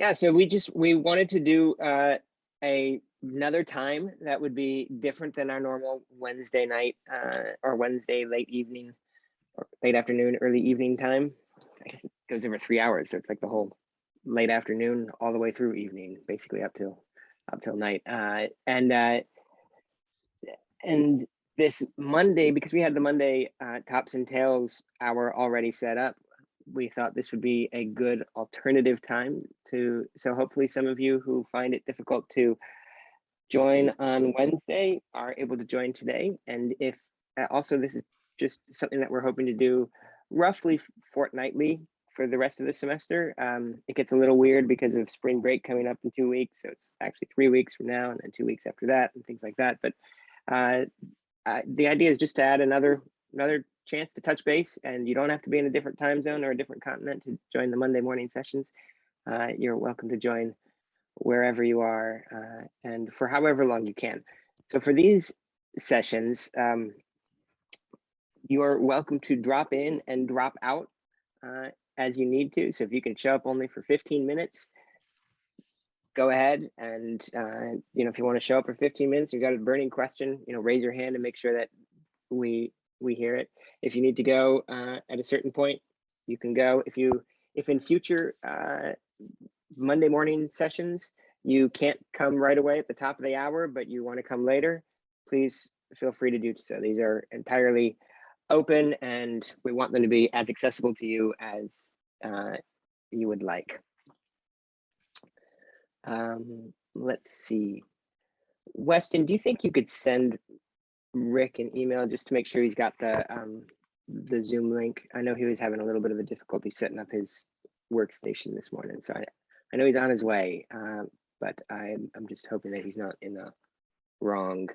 Yeah, so we wanted to do another time that would be different than our normal Wednesday night or Wednesday late evening or late afternoon, early evening time. I guess it goes over 3 hours, so it's like the whole late afternoon all the way through evening, basically up till night. And this Monday, because we had the Monday tops and tails hour already set up, we thought this would be a good alternative time so hopefully some of you who find it difficult to join on Wednesday are able to join today. And if also this is just something that we're hoping to do roughly fortnightly for the rest of the semester. It gets a little weird because of spring break coming up in 2 weeks. So it's actually 3 weeks from now and then 2 weeks after that and things like that. But the idea is just to add another chance to touch base, and you don't have to be in a different time zone or a different continent to join the Monday morning sessions. You're welcome to join wherever you are and for however long you can. So for these sessions, you are welcome to drop in and drop out as you need to. So if you can show up only for 15 minutes, go ahead. And if you want to show up for 15 minutes, you've got a burning question, raise your hand and make sure that we hear it. If you need to go at a certain point, you can go. If in future Monday morning sessions, you can't come right away at the top of the hour, but you want to come later, please feel free to do so. These are entirely open and we want them to be as accessible to you as you would like. Let's see. Weston, do you think you could send Rick an email just to make sure he's got the Zoom link? I know he was having a little bit of a difficulty setting up his workstation this morning, so I know he's on his way, but I'm just hoping that he's not in the wrong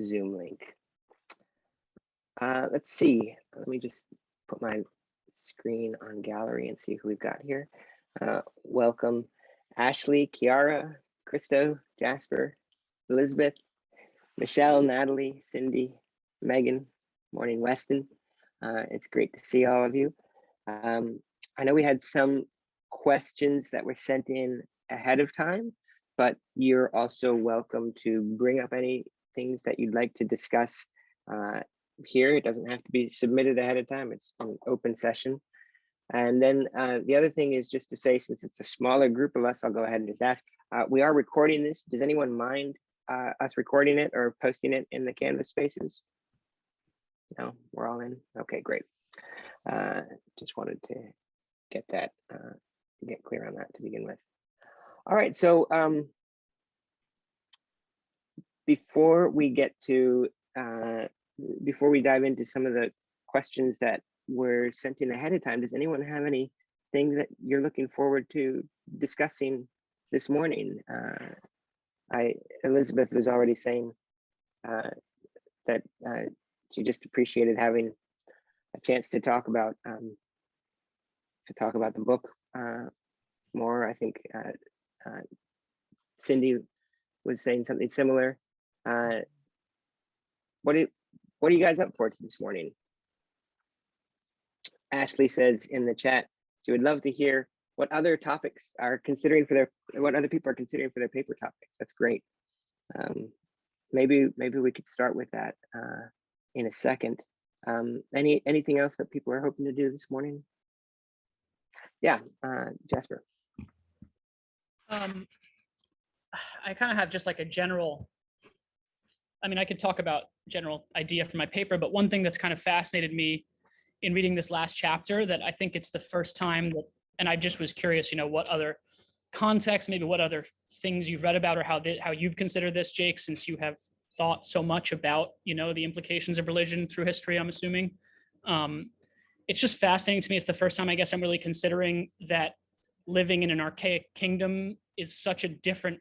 Zoom link. Let's see. Let me just put my screen on gallery and see who we've got here. Welcome, Ashley, Kiara, Christo, Jasper, Elizabeth, Michelle, Natalie, Cindy, Megan, morning, Weston. It's great to see all of you. I know we had some questions that were sent in ahead of time, but you're also welcome to bring up any things that you'd like to discuss here. It doesn't have to be submitted ahead of time. It's an open session. And then the other thing is just to say, since it's a smaller group of us, I'll go ahead and just ask, we are recording this. Does anyone mind us recording it or posting it in the Canvas spaces? No, we're all in. Okay, great. Just wanted to get that, get clear on that to begin with. All right, so before we dive into some of the questions that were sent in ahead of time, does anyone have anything that you're looking forward to discussing this morning? Elizabeth was already saying that she just appreciated having a chance to talk about the book more. I think Cindy was saying something similar. What are you guys up for this morning? Ashley says in the chat she would love to hear what other topics are considering what other people are considering for their paper topics. That's great. Maybe we could start with that in a second. Anything else that people are hoping to do this morning? Yeah, Jasper. I kind of have just like a general, I could talk about general idea for my paper, but one thing that's kind of fascinated me in reading this last chapter, that I think it's the first time that, and I just was curious, what other context, maybe what other things you've read about, or how you've considered this, Jake, since you have thought so much about, the implications of religion through history, I'm assuming. It's just fascinating to me. It's the first time I guess I'm really considering that living in an archaic kingdom is such a different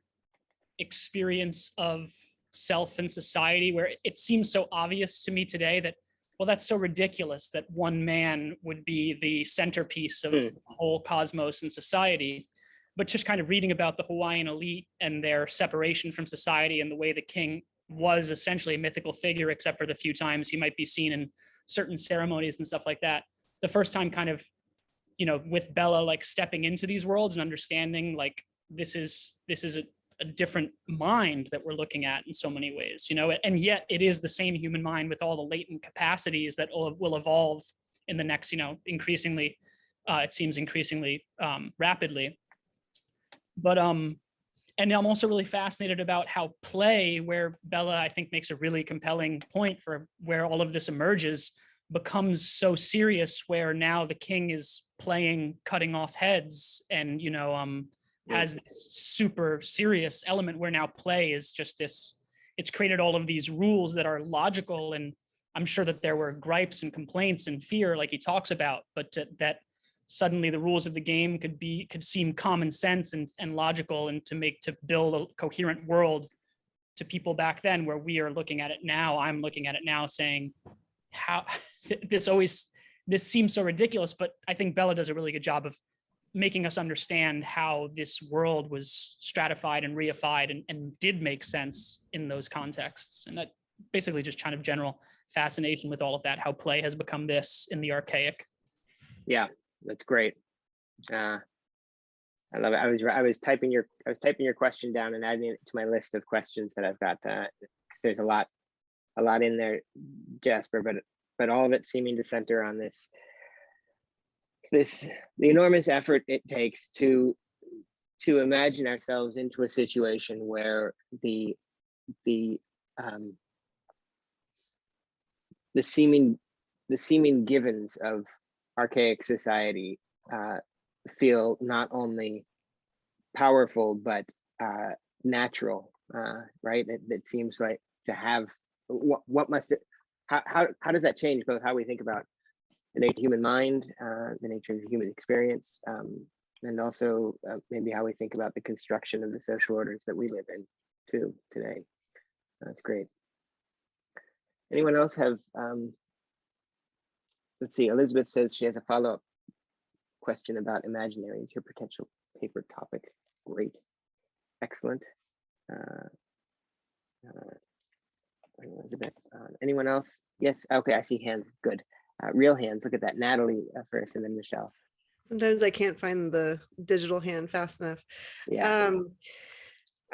experience of self and society, where it seems so obvious to me today that, well, that's so ridiculous that one man would be the centerpiece of the whole cosmos and society. But just kind of reading about the Hawaiian elite and their separation from society, and the way the king was essentially a mythical figure, except for the few times he might be seen in certain ceremonies and stuff like that. The first time kind of with Bellah like stepping into these worlds and understanding like this is a different mind that we're looking at in so many ways, and yet it is the same human mind with all the latent capacities that will evolve in the next, increasingly, it seems increasingly rapidly. But and I'm also really fascinated about how play, where Bellah, I think, makes a really compelling point for where all of this emerges, becomes so serious, where now the king is playing cutting off heads and, has this super serious element where now play is just this, it's created all of these rules that are logical. And I'm sure that there were gripes and complaints and fear, like he talks about, but that suddenly the rules of the game could seem common sense and logical, and to build a coherent world to people back then, where we are looking at it now. I'm looking at it now saying, how this seems so ridiculous, but I think Bellah does a really good job of making us understand how this world was stratified and reified and did make sense in those contexts. And that basically just kind of general fascination with all of that, how play has become this in the archaic. Yeah, that's great. I love it. I was typing your question down and adding it to my list of questions that I've got. There's a lot in there, Jasper, but all of it seeming to center on the enormous effort it takes to imagine ourselves into a situation where the seeming givens of archaic society feel not only powerful but natural, right? It seems like to have what must it, how does that change both how we think about the nature of the human mind, the nature of the human experience, and also maybe how we think about the construction of the social orders that we live in too today. That's great. Anyone else have, let's see, Elizabeth says she has a follow-up question about imaginaries, her potential paper topic. Great, excellent. Elizabeth, anyone else? Yes, okay, I see hands, good. Real hands, look at that. Natalie first and then Michelle. Sometimes I can't find the digital hand fast enough. Yeah.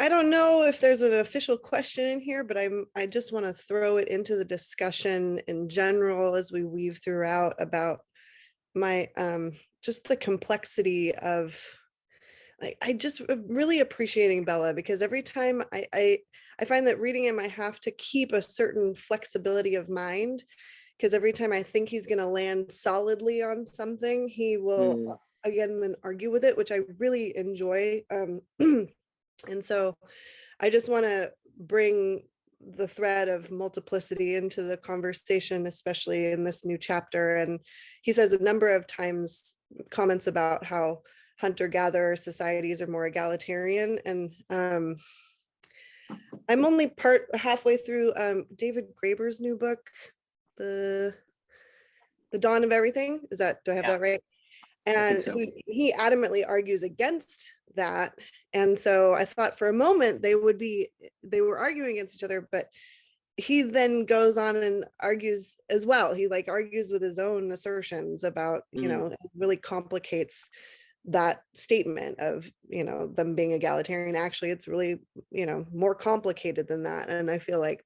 I don't know if there's an official question in here, but I just want to throw it into the discussion in general as we weave throughout about my just the complexity of I just really appreciating Bellah, because every time I find that reading him, I have to keep a certain flexibility of mind, because every time I think he's going to land solidly on something, he will again then argue with it, which I really enjoy. And so I just want to bring the thread of multiplicity into the conversation, especially in this new chapter. And he says a number of times comments about how hunter-gatherer societies are more egalitarian. And I'm only halfway through David Graeber's new book, The Dawn of Everything. Do I have that right? And so. he adamantly argues against that. And so I thought for a moment they were arguing against each other, but he then goes on and argues as well. He argues with his own assertions about, really complicates that statement of, them being egalitarian. Actually, it's really, more complicated than that. And I feel like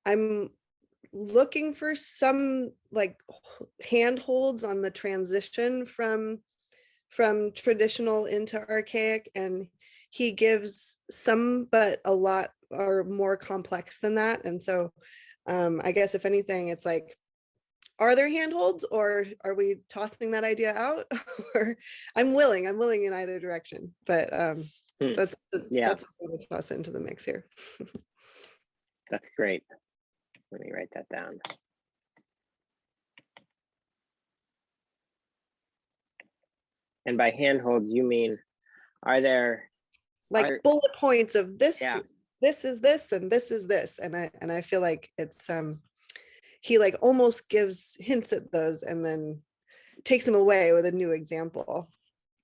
I'm looking for some handholds on the transition from traditional into archaic, and he gives some, but a lot are more complex than that. And so I guess if anything, it's are there handholds, or are we tossing that idea out? Or I'm willing in either direction, but that's what I'm going to toss into the mix here. That's great. Let me write that down. And by handholds, you mean, are there bullet points of this? Yeah. This is this, and this is this, and I feel like it's he almost gives hints at those and then takes them away with a new example.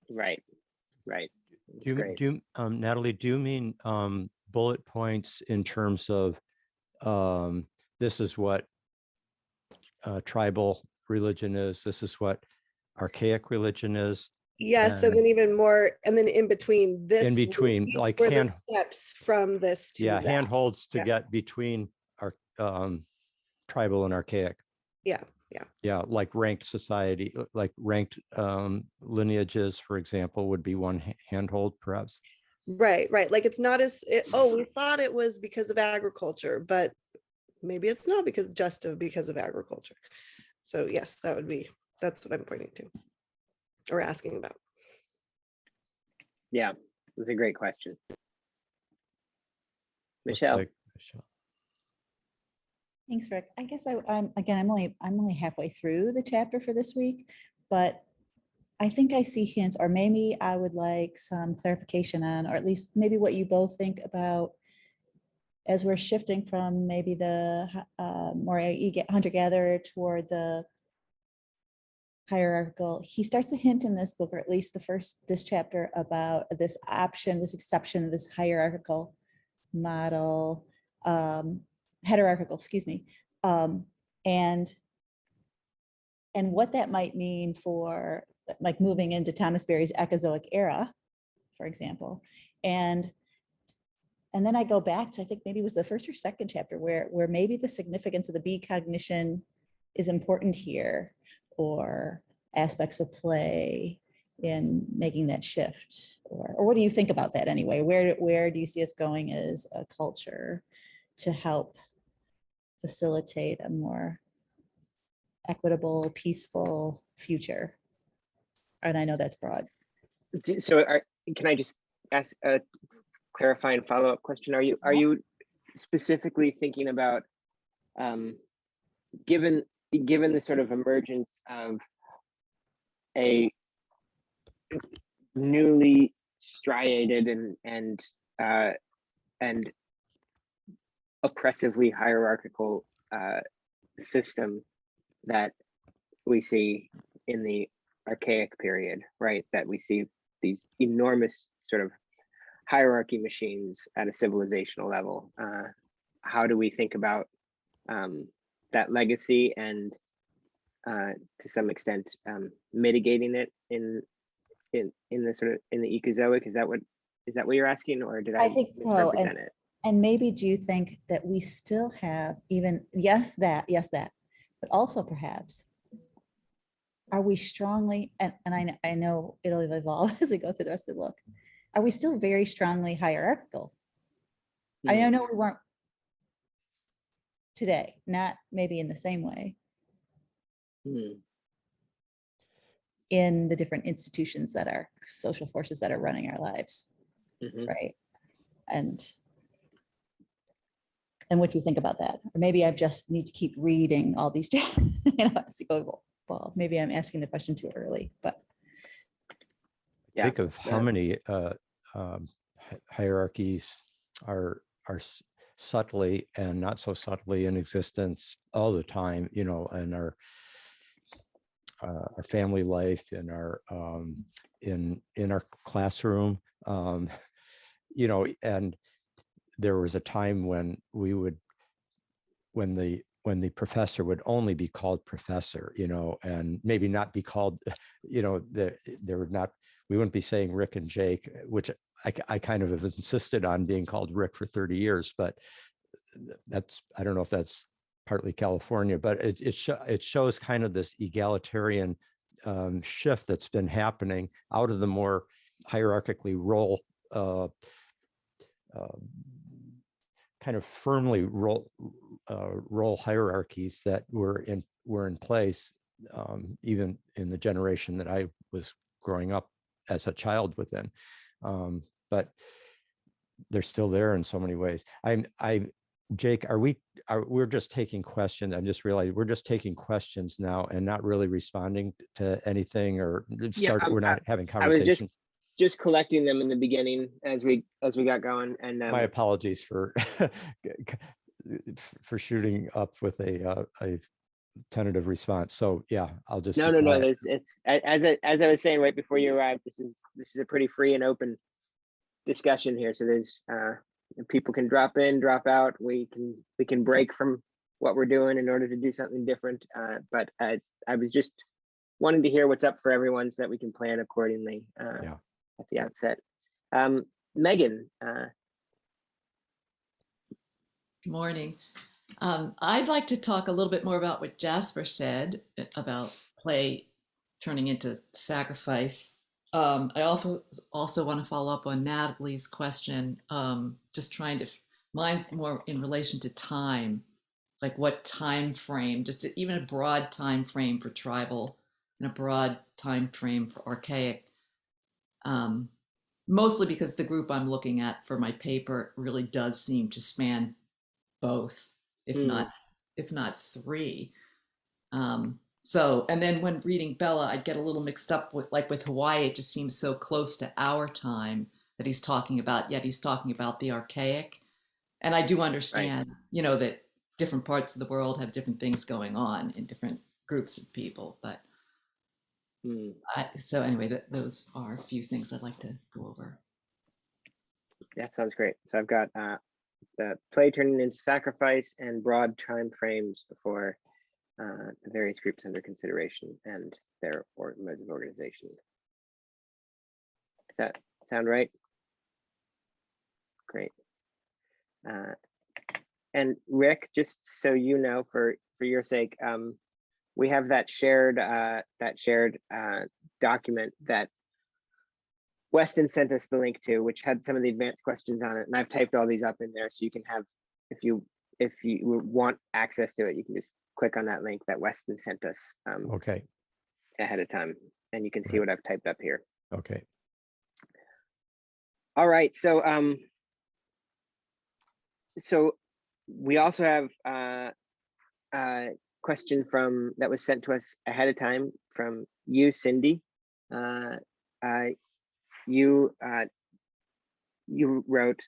Right. Natalie, do you mean bullet points in terms of this is what tribal religion is, this is what archaic religion is. Yes, and And then even more, and then in between this, in between, these like were the hand, steps from this to yeah, that. handholds to Yeah. get between our tribal and archaic. Yeah. Yeah, like ranked society, like ranked lineages, for example, would be one handhold, perhaps. Right. Like it's not as, oh, we thought it was because of agriculture, but maybe it's not because of agriculture. So yes, that's what I'm pointing to or asking about. Yeah, that's a great question. Looks Michelle. like Michelle. Thanks, Rick. I guess I'm only halfway through the chapter for this week, but I think I see hints, or maybe I would like some clarification on, or at least maybe what you both think about as we're shifting from maybe the more hunter-gatherer toward the hierarchical. He starts to hint in this book, or at least this chapter, about this option, this exception, this hierarchical model, hierarchical, excuse me, and what that might mean for like moving into Thomas Berry's Echozoic era, for example. And then I go back to, I think maybe it was the first or second chapter where maybe the significance of the bee cognition is important here, or aspects of play in making that shift, or what do you think about that anyway? Where do you see us going as a culture to help facilitate a more equitable, peaceful future? And I know that's broad. So can I just ask a clarifying follow-up question? Are you specifically thinking about given the sort of emergence of a newly striated and oppressively hierarchical system that we see in the archaic period, right? That we see these enormous sort of hierarchy machines at a civilizational level. How do we think about that legacy and to some extent mitigating it in the sort of in the ecozoic? Is that what you're asking, or did I think so. misrepresent it? And maybe do you think that we still have even, yes, that, but also perhaps, are we strongly, and I know it'll evolve as we go through the rest of the book, are we still very strongly hierarchical? I know we weren't today, not maybe in the same way in the different institutions that are social forces that are running our lives, right? And what do you think about that? Or maybe I just need to keep reading all these, well, maybe I'm asking the question too early, but. Yeah. Think of how many hierarchies are subtly and not so subtly in existence all the time, in our family life, in our classroom, and there was a time when the professor would only be called professor, and maybe not be called, we wouldn't be saying Rick and Jake, which I kind of have insisted on being called Rick for 30 years, but I don't know if that's partly California, but it shows kind of this egalitarian shift that's been happening out of the more hierarchically role kind of firmly role hierarchies that were in place even in the generation that I was growing up as a child within, but they're still there in so many ways. Jake, we're just taking questions. I'm just realizing we're just taking questions now and not really responding to anything or we're not having conversations. I was just collecting them in the beginning as we got going, and my apologies for shooting up with a tentative response. So yeah, I'll just no. It's as I was saying right before you arrived. This is a pretty free and open discussion here. So there's people can drop in, drop out. We can break from what we're doing in order to do something different. But as I was just wanting to hear what's up for everyone so that we can plan accordingly Yeah. at the outset. Megan. Morning. I'd like to talk a little bit more about what Jasper said about play turning into sacrifice. I also want to follow up on Natalie's question, just trying to, mine's more in relation to time, like what time frame, just even a broad time frame for tribal and a broad time frame for archaic. Mostly because the group I'm looking at for my paper really does seem to span both, if not three. So, and then when reading Bellah, I get a little mixed up with, like with Hawaii, it just seems so close to our time that he's talking about, yet he's talking about the archaic. And I do understand, you know, that different parts of the world have different things going on in different groups of people. But so anyway, those are a few things I'd like to go over. That sounds great. So I've got the play turning into sacrifice and broad time frames for the various groups under consideration and their modes of organization. Does that sound right? Great. And Rick, just so you know, for your sake, we have that shared document that Weston sent us the link to, which had some of the advanced questions on it, and I've typed all these up in there, so you can have, if you want access to it, you can just click on that link that Weston sent us Okay. ahead of time, and you can see what I've typed up here. Okay. All right, so so we also have a question that was sent to us ahead of time from you, Cindy. You wrote,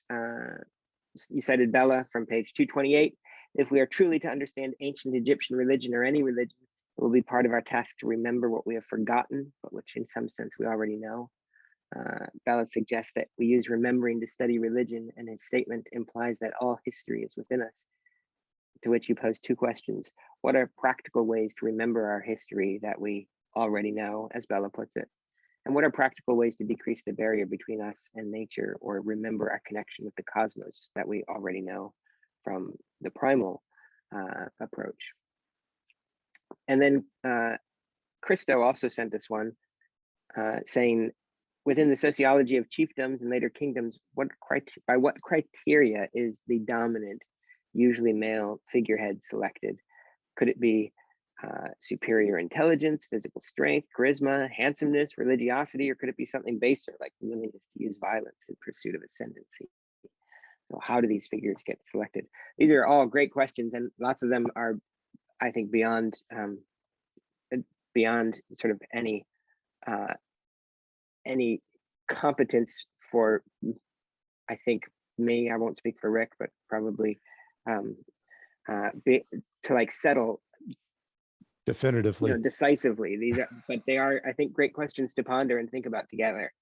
you cited Bellah from page 228. If we are truly to understand ancient Egyptian religion or any religion, it will be part of our task to remember what we have forgotten, but which in some sense we already know. Bellah suggests that we use remembering to study religion, and his statement implies that all history is within us. To which you pose two questions. What are practical ways to remember our history that we already know, as Bellah puts it? And what are practical ways to decrease the barrier between us and nature, or remember our connection with the cosmos that we already know from the primal approach? And then Christo also sent us one saying, within the sociology of chiefdoms and later kingdoms, by what criteria is the dominant, usually male figurehead selected? Could it be superior intelligence, physical strength, charisma, handsomeness, religiosity, or could it be something baser like willingness to use violence in pursuit of ascendancy? So how do these figures get selected? These are all great questions, and lots of them are, I think, beyond sort of any competence for, I think, me. I won't speak for Rick, but probably to like settle definitively, decisively. These are, but they are, I think, great questions to ponder and think about together.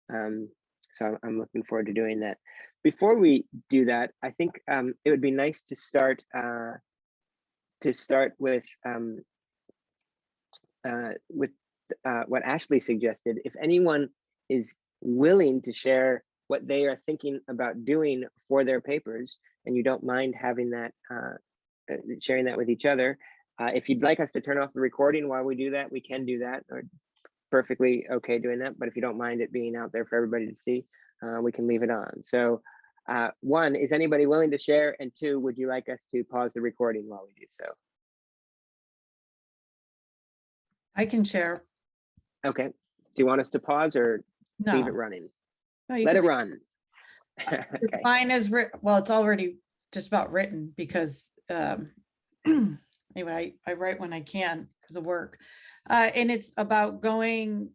So I'm looking forward to doing that. Before we do that, I think it would be nice to start with what Ashley suggested. If anyone is willing to share what they are thinking about doing for their papers, and you don't mind having that, sharing that with each other. If you'd like us to turn off the recording while we do that, we can do that. Or perfectly okay doing that. But if you don't mind it being out there for everybody to see, we can leave it on. So one, is anybody willing to share? And two, would you like us to pause the recording while we do so? I can share. Okay. Do you want us to pause or leave it No, running? no, you Let can it run. It's Okay. mine is written. Well, it's already just about written because anyway, I write when I can because of work. And it's about going,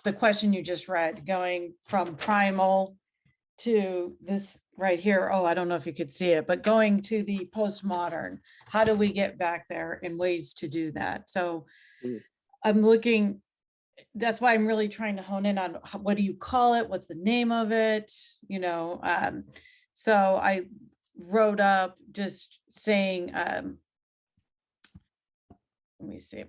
the question you just read, going from primal to this right here. Oh, I don't know if you could see it, but going to the postmodern. How do we get back there and ways to do that? So I'm looking, that's why I'm really trying to hone in on what do you call it? What's the name of it? You know, so I wrote up just saying, let me see.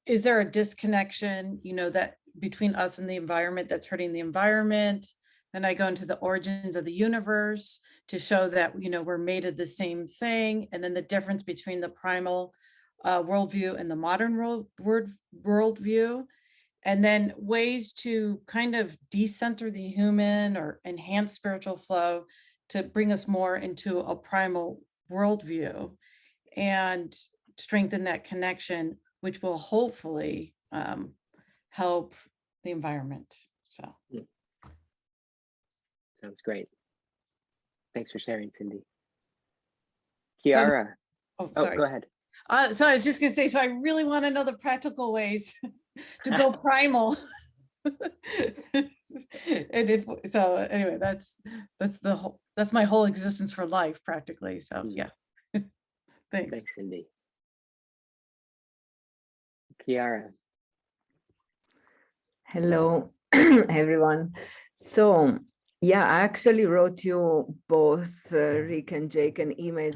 is there a disconnection, that between us and the environment that's hurting the environment? Then I go into the origins of the universe to show that, we're made of the same thing. And then the difference between the primal worldview and the modern worldview. And then ways to kind of decenter the human or enhance spiritual flow to bring us more into a primal worldview and strengthen that connection, which will hopefully help the environment. So. Sounds great. Thanks for sharing, Cindy. Kiara. Oh, sorry. Go ahead. So I was just gonna say, so I really want to know the practical ways to go primal. And anyway, that's my whole existence for life practically. So yeah. Thanks. Thanks, Cindy. Kiara. Hello, everyone. So, yeah, I actually wrote you both, Rick and Jake, an email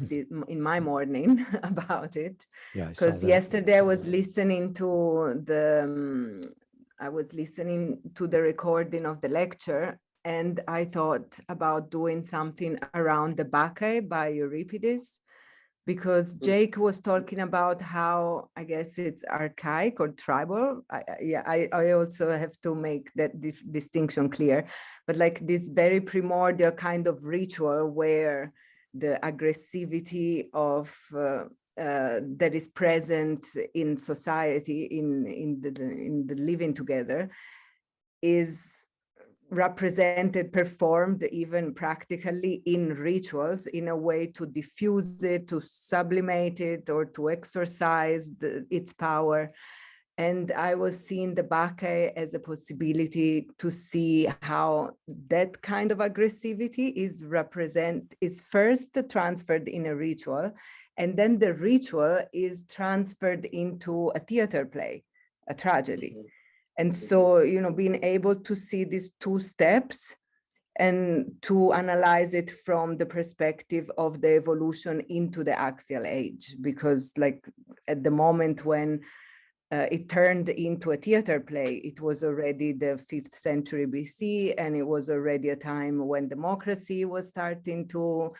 in my morning about it. Yeah, because yesterday I was listening to the recording of the lecture, and I thought about doing something around the Bacchae by Euripides, because Jake was talking about how, I guess it's archaic or tribal. I also have to make that distinction clear, but like this very primordial kind of ritual where the aggressivity of that is present in society, in the living together, is represented, performed even practically in rituals in a way to diffuse it, to sublimate it, or to exercise its power. And I was seeing the Bacchae as a possibility to see how that kind of aggressivity is first transferred in a ritual, and then the ritual is transferred into a theater play, a tragedy. Mm-hmm. And so, being able to see these two steps and to analyze it from the perspective of the evolution into the Axial Age, because like at the moment when it turned into a theater play, it was already the 5th century BC, and it was already a time when democracy was starting to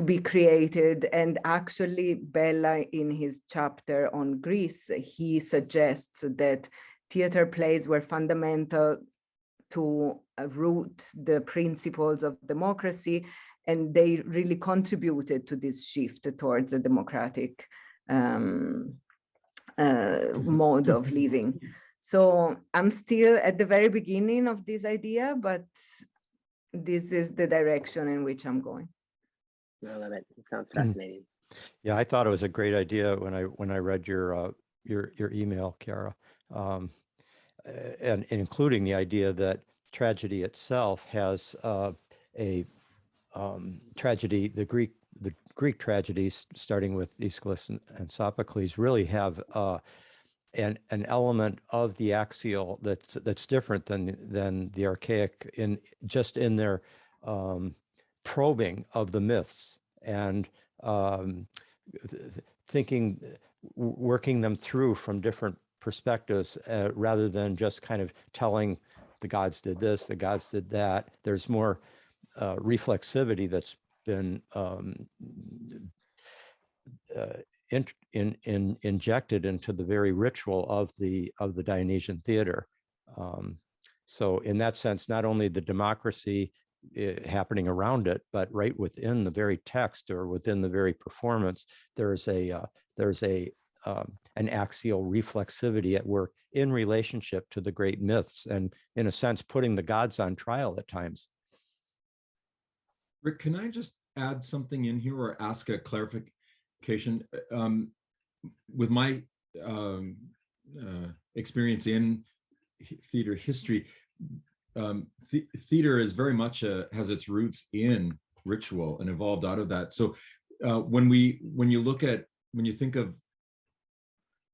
be created. And actually Bellah, in his chapter on Greece, he suggests that theater plays were fundamental to root the principles of democracy, and they really contributed to this shift towards a democratic mode of living. So I'm still at the very beginning of this idea, but this is the direction in which I'm going. I love it. It sounds fascinating. Yeah, I thought it was a great idea when I read your email, Kiara, and including the idea that tragedy itself has a tragedy. The Greek tragedies, starting with Aeschylus and Sophocles, really have an element of the axial that's different than the archaic in their probing of the myths and working them through from different perspectives, rather than just kind of telling the gods did this, the gods did that. There's more reflexivity that's been injected into the very ritual of the Dionysian theater. So in that sense, not only the democracy happening around it, but right within the very text or within the very performance, there's an axial reflexivity at work in relationship to the great myths, and in a sense, putting the gods on trial at times. Rick, can I just add something in here or ask a clarification? With my experience in theater history, theater is very much has its roots in ritual and evolved out of that. So when you think of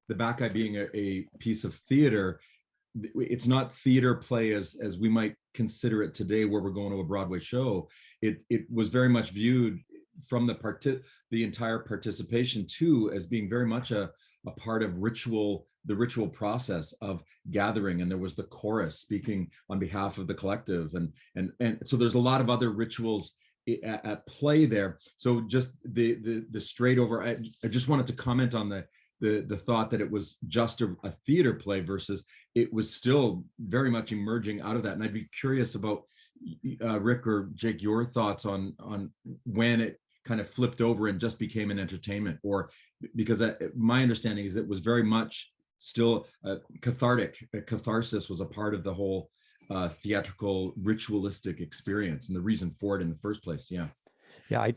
the Bacchae being a piece of theater, it's not theater play as we might consider it today, where we're going to a Broadway show. It was very much viewed from the entire participation too as being very much a a part of ritual, the ritual process of gathering, and there was the chorus speaking on behalf of the collective, and so there's a lot of other rituals at play there. So just the straight over, I just wanted to comment on the thought that it was just a theater play versus it was still very much emerging out of that. And I'd be curious about Rick or Jake, your thoughts on when it kind of flipped over and just became an entertainment, or because my understanding is it was very much still cathartic. Catharsis was a part of the whole theatrical ritualistic experience and the reason for it in the first place. Yeah. Yeah,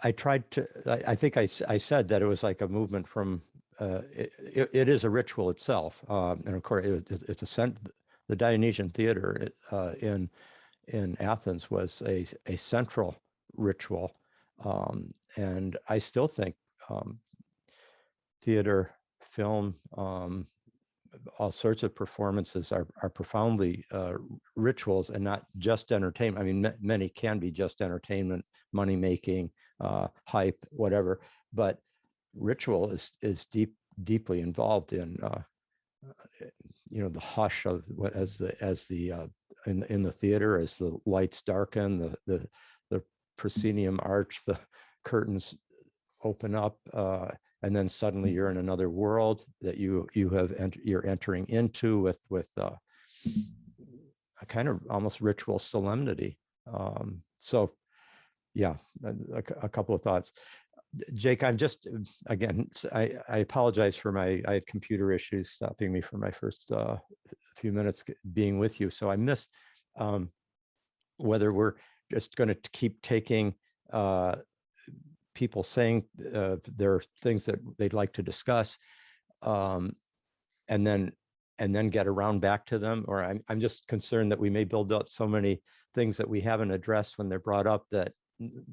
I tried to, I think I said that it was like a movement from, it is a ritual itself. And of course, it's the Dionysian theater in Athens was a central ritual. And I still think theater, film, all sorts of performances are profoundly rituals and not just entertainment. I mean, many can be just entertainment, money making, hype, whatever, but ritual is deeply involved in the hush of what as the in the theater, as the lights darken, the proscenium arch, the curtains open up, and then suddenly you're in another world that you're entering into with a kind of almost ritual solemnity. So yeah, a couple of thoughts. Jake, I'm just, again, I apologize for I had computer issues stopping me for my first few minutes being with you. So I missed whether we're just going to keep taking people saying there are things that they'd like to discuss, and then get around back to them, or I'm just concerned that we may build up so many things that we haven't addressed when they're brought up that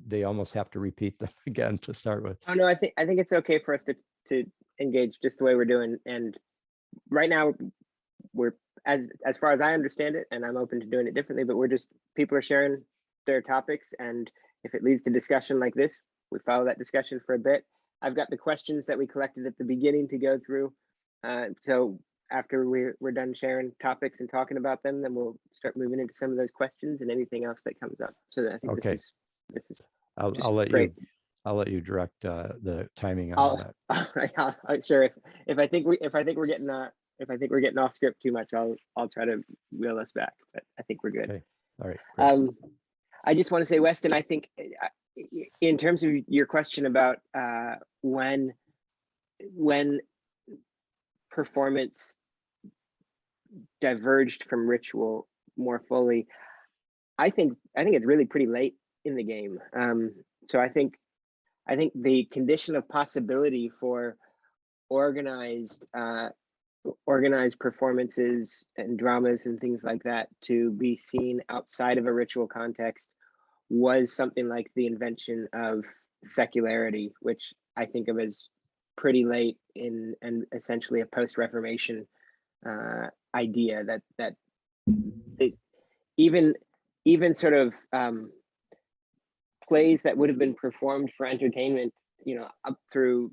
they almost have to repeat them again to start with. Oh no, I think it's okay for us to engage just the way we're doing. And right now we're as far as I understand it, and I'm open to doing it differently, but people are sharing their topics, and if it leads to discussion like this, we follow that discussion for a bit. I've got the questions that we collected at the beginning to go through. So after we're done sharing topics and talking about them, then we'll start moving into some of those questions and anything else that comes up. So I think okay. This is I'll let you direct the timing on that. Sure. If I think we're getting off script too much, I'll try to wheel us back. But I think we're good. Okay. All right. Great. I just want to say, Weston, I think in terms of your question about when performance diverged from ritual more fully, I think it's really pretty late in the game. So I think the condition of possibility for organized performances and dramas and things like that to be seen outside of a ritual context was something like the invention of secularity, which I think of as pretty late in, and essentially a post-Reformation idea that even sort of plays that would have been performed for entertainment, up through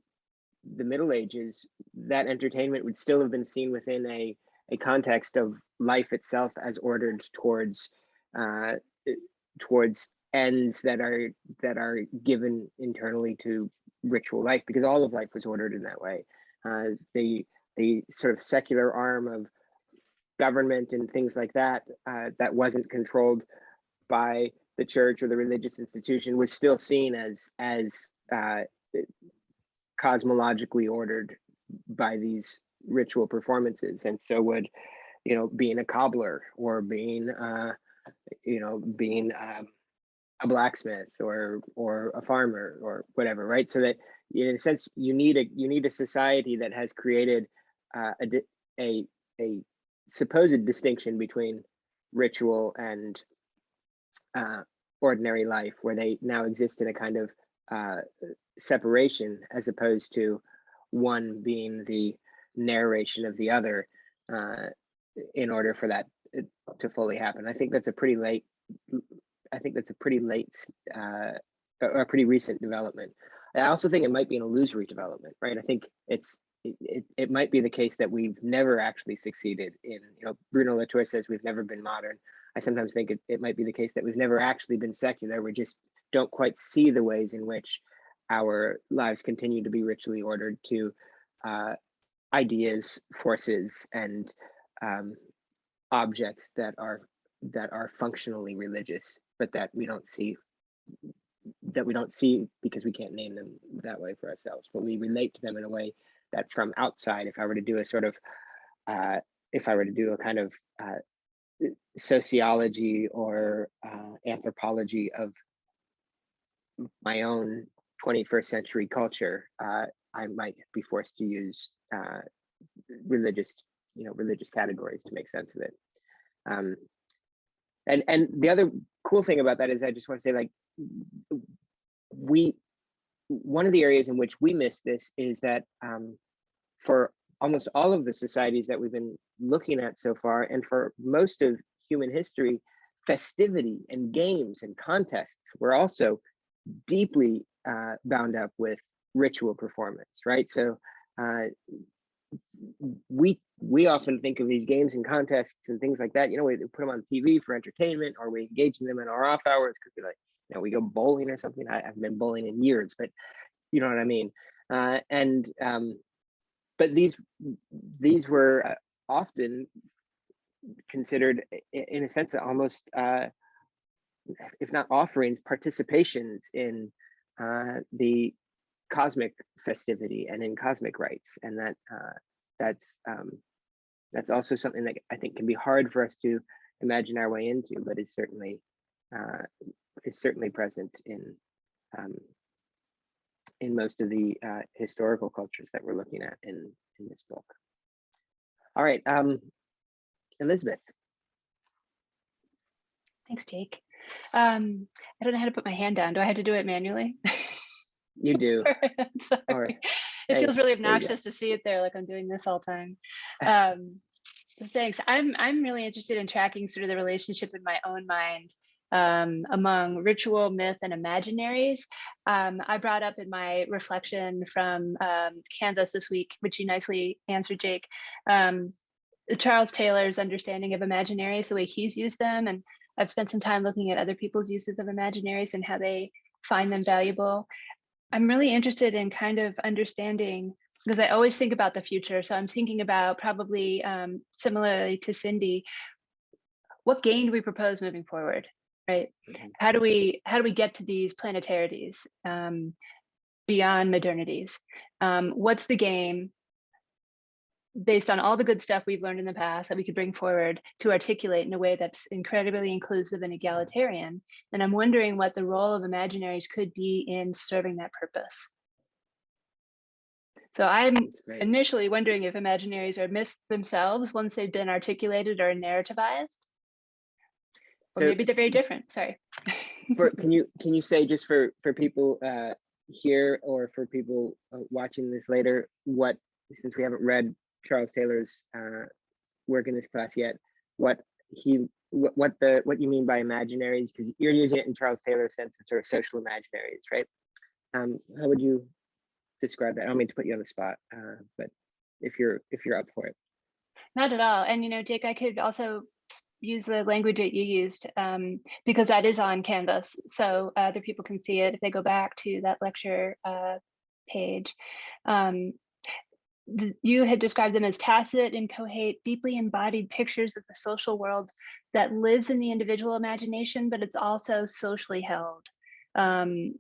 the Middle Ages, that entertainment would still have been seen within a context of life itself as ordered towards ends that are given internally to ritual life, because all of life was ordered in that way. The sort of secular arm of government and things like that that wasn't controlled by the church or the religious institution was still seen as cosmologically ordered by these ritual performances. And so would being a cobbler or being a blacksmith or a farmer or whatever, right? So that in a sense you need a society that has created a supposed distinction between ritual and ordinary life, where they now exist in a kind of separation, as opposed to one being the narration of the other in order for that to fully happen. I think that's a pretty late or a pretty recent development. I also think it might be an illusory development, right? I think it's it might be the case that we've never actually succeeded in, Bruno Latour says we've never been modern. I sometimes think it might be the case that we've never actually been secular. We just don't quite see the ways in which our lives continue to be ritually ordered to ideas, forces, and objects that are functionally religious, but that we don't see because we can't name them that way for ourselves. But we relate to them in a way that from outside, if I were to do a kind of sociology or anthropology of my own 21st century culture, I might be forced to use religious categories to make sense of it. And the other cool thing about that is I just want to say, like, one of the areas in which we miss this is that for almost all of the societies that we've been looking at so far, and for most of human history, festivity and games and contests were also deeply bound up with ritual performance, right? So we often think of these games and contests and things like that, we put them on TV for entertainment, or we engage in them in our off hours because we we go bowling or something. I haven't been bowling in years, but you know what I mean. But these were often considered, in a sense, almost, if not offerings, participations in the cosmic festivity and in cosmic rites, and that's also something that I think can be hard for us to imagine our way into, but is certainly present in most of the historical cultures that we're looking at in this book. All right, Elizabeth. Thanks, Jake. I don't know how to put my hand down. Do I have to do it manually? You do. Sorry. Right. It feels really obnoxious to see it there, like I'm doing this all the time. Thanks. I'm really interested in tracking sort of the relationship in my own mind among ritual, myth, and imaginaries. I brought up in my reflection from Canvas this week, which you nicely answered, Jake, Charles Taylor's understanding of imaginaries, the way he's used them. And I've spent some time looking at other people's uses of imaginaries and how they find them valuable. I'm really interested in kind of understanding, because I always think about the future. So I'm thinking about, probably similarly to Cindy, what gain do we propose moving forward, right? Mm-hmm. How do we get to these planetarities beyond modernities? What's the game, based on all the good stuff we've learned in the past, that we could bring forward to articulate in a way that's incredibly inclusive and egalitarian? And I'm wondering what the role of imaginaries could be in serving that purpose. So I'm initially wondering if imaginaries are myths themselves once they've been articulated or narrativized, or maybe they're very different. Sorry. Can you say, just for people here, or for people watching this later, what, since we haven't read Charles Taylor's work in this class yet, what you mean by imaginaries, because you're using it in Charles Taylor's sense of sort of social imaginaries, right? How would you describe that? I don't mean to put you on the spot, but if you're up for it. Not at all. And Jake, I could also use the language that you used, because that is on Canvas, so other people can see it if they go back to that lecture page. You had described them as tacit, inchoate, deeply embodied pictures of the social world that lives in the individual imagination, but it's also socially held.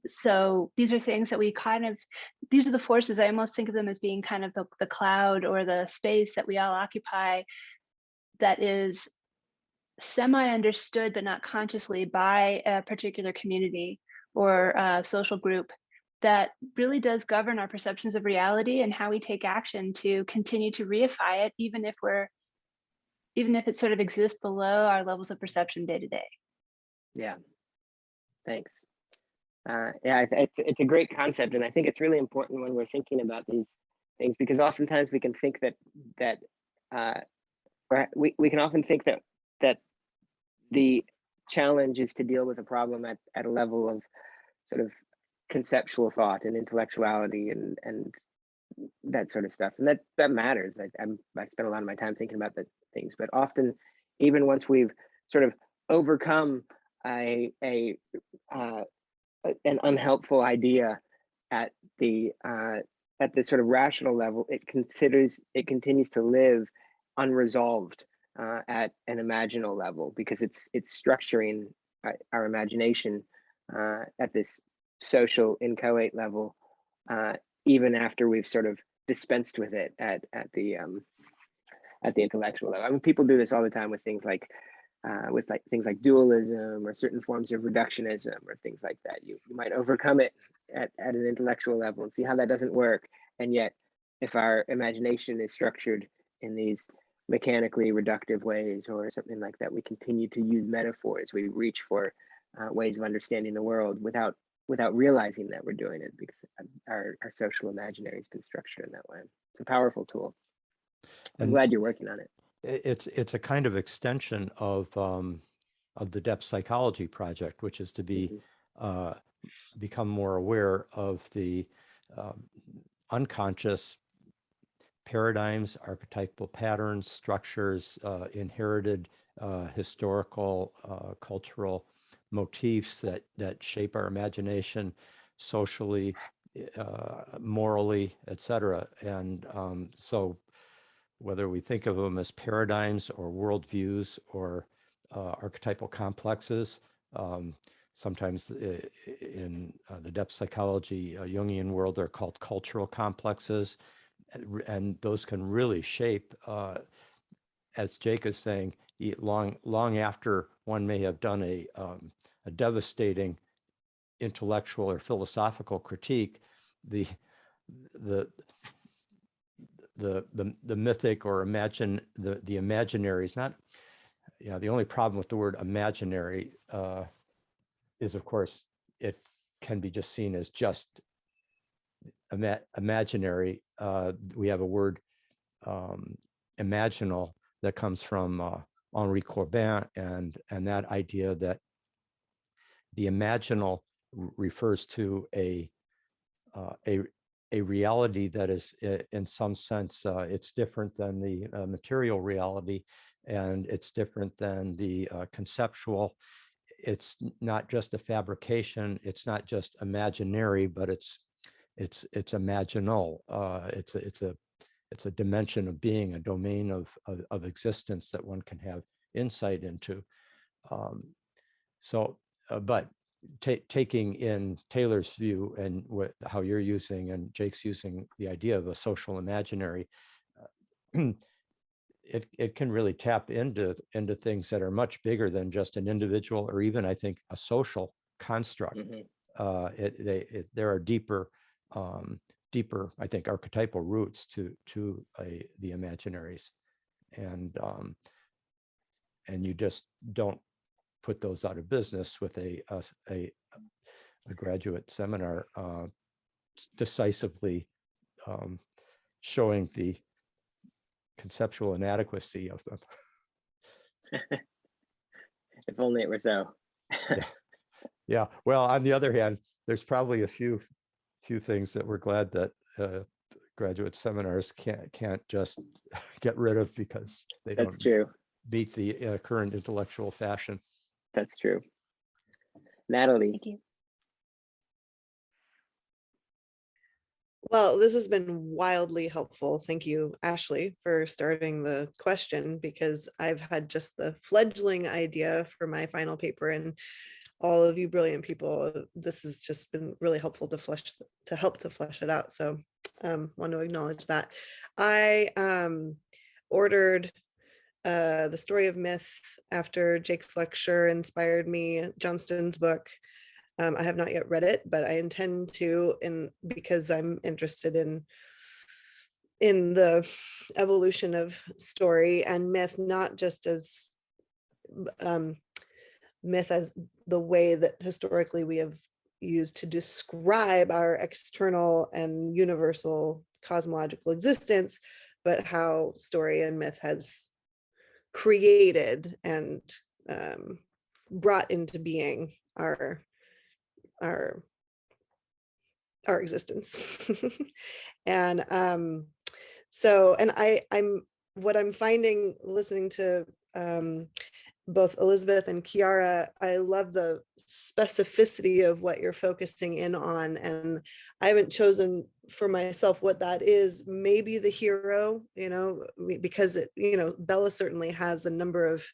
So these are things that we these are the forces. I almost think of them as being kind of the cloud or the space that we all occupy, that is semi-understood but not consciously by a particular community or social group, that really does govern our perceptions of reality and how we take action to continue to reify it, even if it sort of exists below our levels of perception day to day. Yeah, thanks. Yeah, it's a great concept, and I think it's really important when we're thinking about these things, because oftentimes we can think that we can often think that the challenge is to deal with a problem at a level of sort of conceptual thought and intellectuality and that sort of stuff, and that matters. I spend a lot of my time thinking about the things, but often, even once we've sort of overcome an unhelpful idea at the sort of rational level, it continues to live unresolved at an imaginal level, because it's structuring our imagination at this social inchoate level, even after we've sort of dispensed with it at the intellectual level. I mean, people do this all the time with things like dualism or certain forms of reductionism or things like that. You might overcome it at an intellectual level and see how that doesn't work. And yet, if our imagination is structured in these mechanically reductive ways or something like that, we continue to use metaphors. We reach for ways of understanding the world without realizing that we're doing it, because our social imaginary has been structured in that way. It's a powerful tool. I'm glad you're working on it. It's a kind of extension of the depth psychology project, which is to be become more aware of the unconscious paradigms, archetypal patterns, structures, inherited historical, cultural motifs that shape our imagination socially, morally, etc. And so whether we think of them as paradigms or worldviews or archetypal complexes, sometimes in the depth psychology Jungian world, they're called cultural complexes, and those can really shape, as Jake is saying, long after one may have done a devastating intellectual or philosophical critique, the mythic or the imaginary is not, the only problem with the word imaginary is, of course, it can be just seen as just imaginary. We have a word, imaginal, that comes from Henri Corbin, and that idea that the imaginal refers to a reality that is, in some sense, it's different than the material reality, and it's different than the conceptual. It's not just a fabrication. It's not just imaginary, but it's imaginal. It's a dimension of being, a domain of existence that one can have insight into. But taking in Taylor's view and how you're using and Jake's using the idea of a social imaginary, it can really tap into things that are much bigger than just an individual or even, I think, a social construct. There are deeper, I think, archetypal roots to the imaginaries, and you just don't put those out of business with a graduate seminar decisively showing the conceptual inadequacy of them. If only it were so. Yeah. Well, on the other hand, there's probably a few things that we're glad that graduate seminars can't just get rid of because they That's don't true. beat the current intellectual fashion. That's true. Natalie. Thank you. Well, this has been wildly helpful. Thank you, Ashley, for starting the question, because I've had just the fledgling idea for my final paper, and all of you brilliant people, this has just been really helpful to help to flesh it out. So want to acknowledge that. I ordered The Story of Myth after Jake's lecture inspired me, Johnston's book. I have not yet read it, but I intend to, because I'm interested in the evolution of story and myth, not just as myth as the way that historically we have used to describe our external and universal cosmological existence, but how story and myth has created and brought into being our our existence. And so, and I'm what I'm finding listening to both Elizabeth and Kiara, I love the specificity of what you're focusing in on. And I haven't chosen for myself what that is. Maybe the hero, you know, because it, you know, Bellah certainly has a number of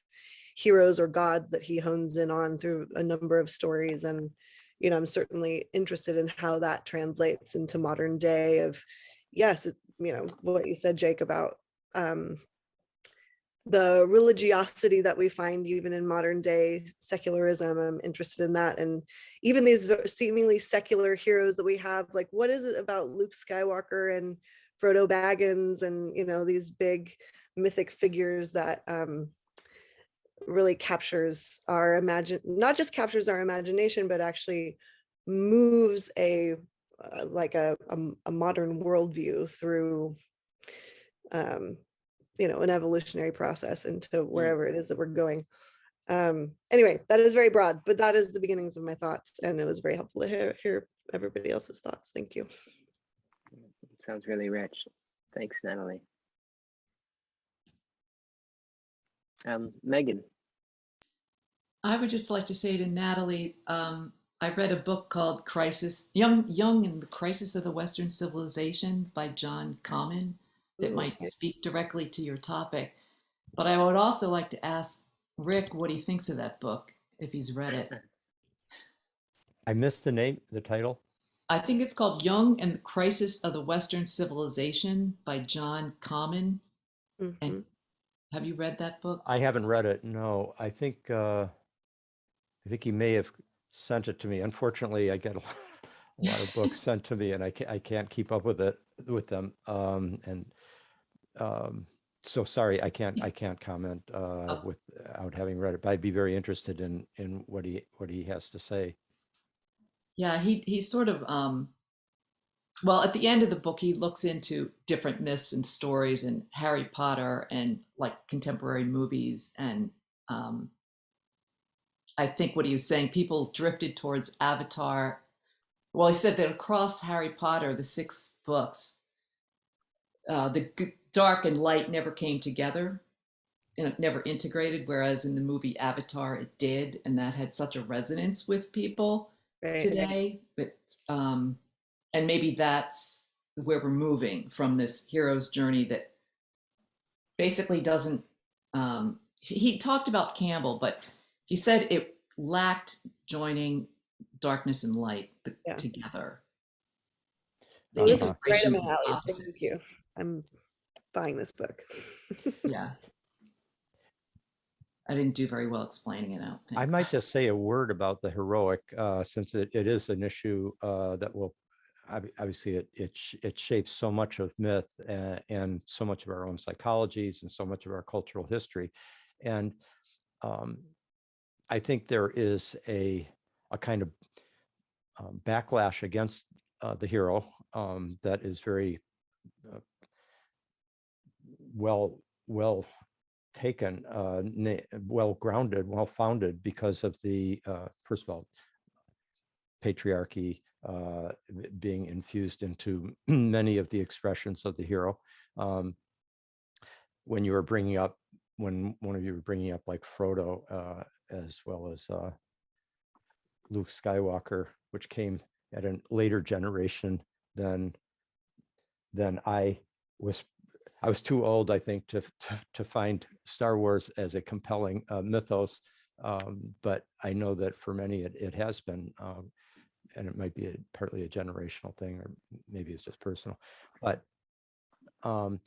heroes or gods that he hones in on through a number of stories. And, you know, I'm certainly interested in how that translates into modern day of, yes, you know, what you said, Jake, about the religiosity that we find even in modern day secularism. I'm interested in that. And even these seemingly secular heroes that we have, like, what is it about Luke Skywalker and Frodo Baggins and, you know, these big mythic figures that really captures our not just captures our imagination, but actually moves a like a modern worldview through you know, an evolutionary process into wherever it is that we're going. Anyway, that is very broad, but that is the beginnings of my thoughts, and it was very helpful to hear everybody else's thoughts. Thank you. It sounds really rich. Thanks, Natalie. Megan. I would just like to say to Natalie, I read a book called Young and the Crisis of the Western Civilization by John Common that might speak directly to your topic. But I would also like to ask Rick what he thinks of that book, if he's read it. I missed the name, the title. I think it's called Young and the Crisis of the Western Civilization by John Common. And have you read that book? I haven't read it, no. I think he may have sent it to me. Unfortunately, I get a lot of books sent to me, and I can't keep up with them. So sorry, I can't comment without having read it. But I'd be very interested in what he has to say. Yeah, he sort of well, at the end of the book, he looks into different myths and stories and Harry Potter and like contemporary movies. And I think what he was saying, people drifted towards Avatar. Well, he said that across Harry Potter, the 6 books, the dark and light never came together and it never integrated. Whereas in the movie Avatar, it did. And that had such a resonance with people today. But, and maybe that's where we're moving from, this hero's journey that basically doesn't, he talked about Campbell, but he said it lacked joining darkness and light together. This is right up my alley. Thank you. I'm buying this book. Yeah. I didn't do very well explaining it out. I might just say a word about the heroic, since it is an issue that will, obviously it shapes so much of myth and so much of our own psychologies and so much of our cultural history. And I think there is a kind of backlash against the hero that is very well taken, well grounded, well founded, because of the first of all, patriarchy being infused into many of the expressions of the hero. When you were bringing up, when one of you were bringing up like Frodo, as well as Luke Skywalker, which came at a later generation than I was. I was too old, I think, to find Star Wars as a compelling mythos, but I know that for many it has been, and it might be partly a generational thing, or maybe it's just personal. But I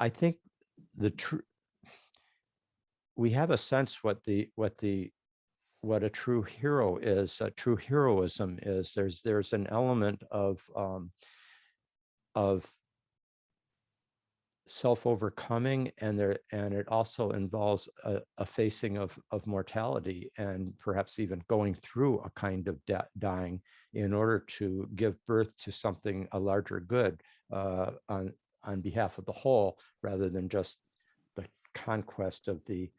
think we have a sense what a true hero is. A true heroism is. There's an element of self-overcoming, and it also involves a facing of mortality, and perhaps even going through a kind of dying in order to give birth to something, a larger good, on behalf of the whole, rather than just the conquest of the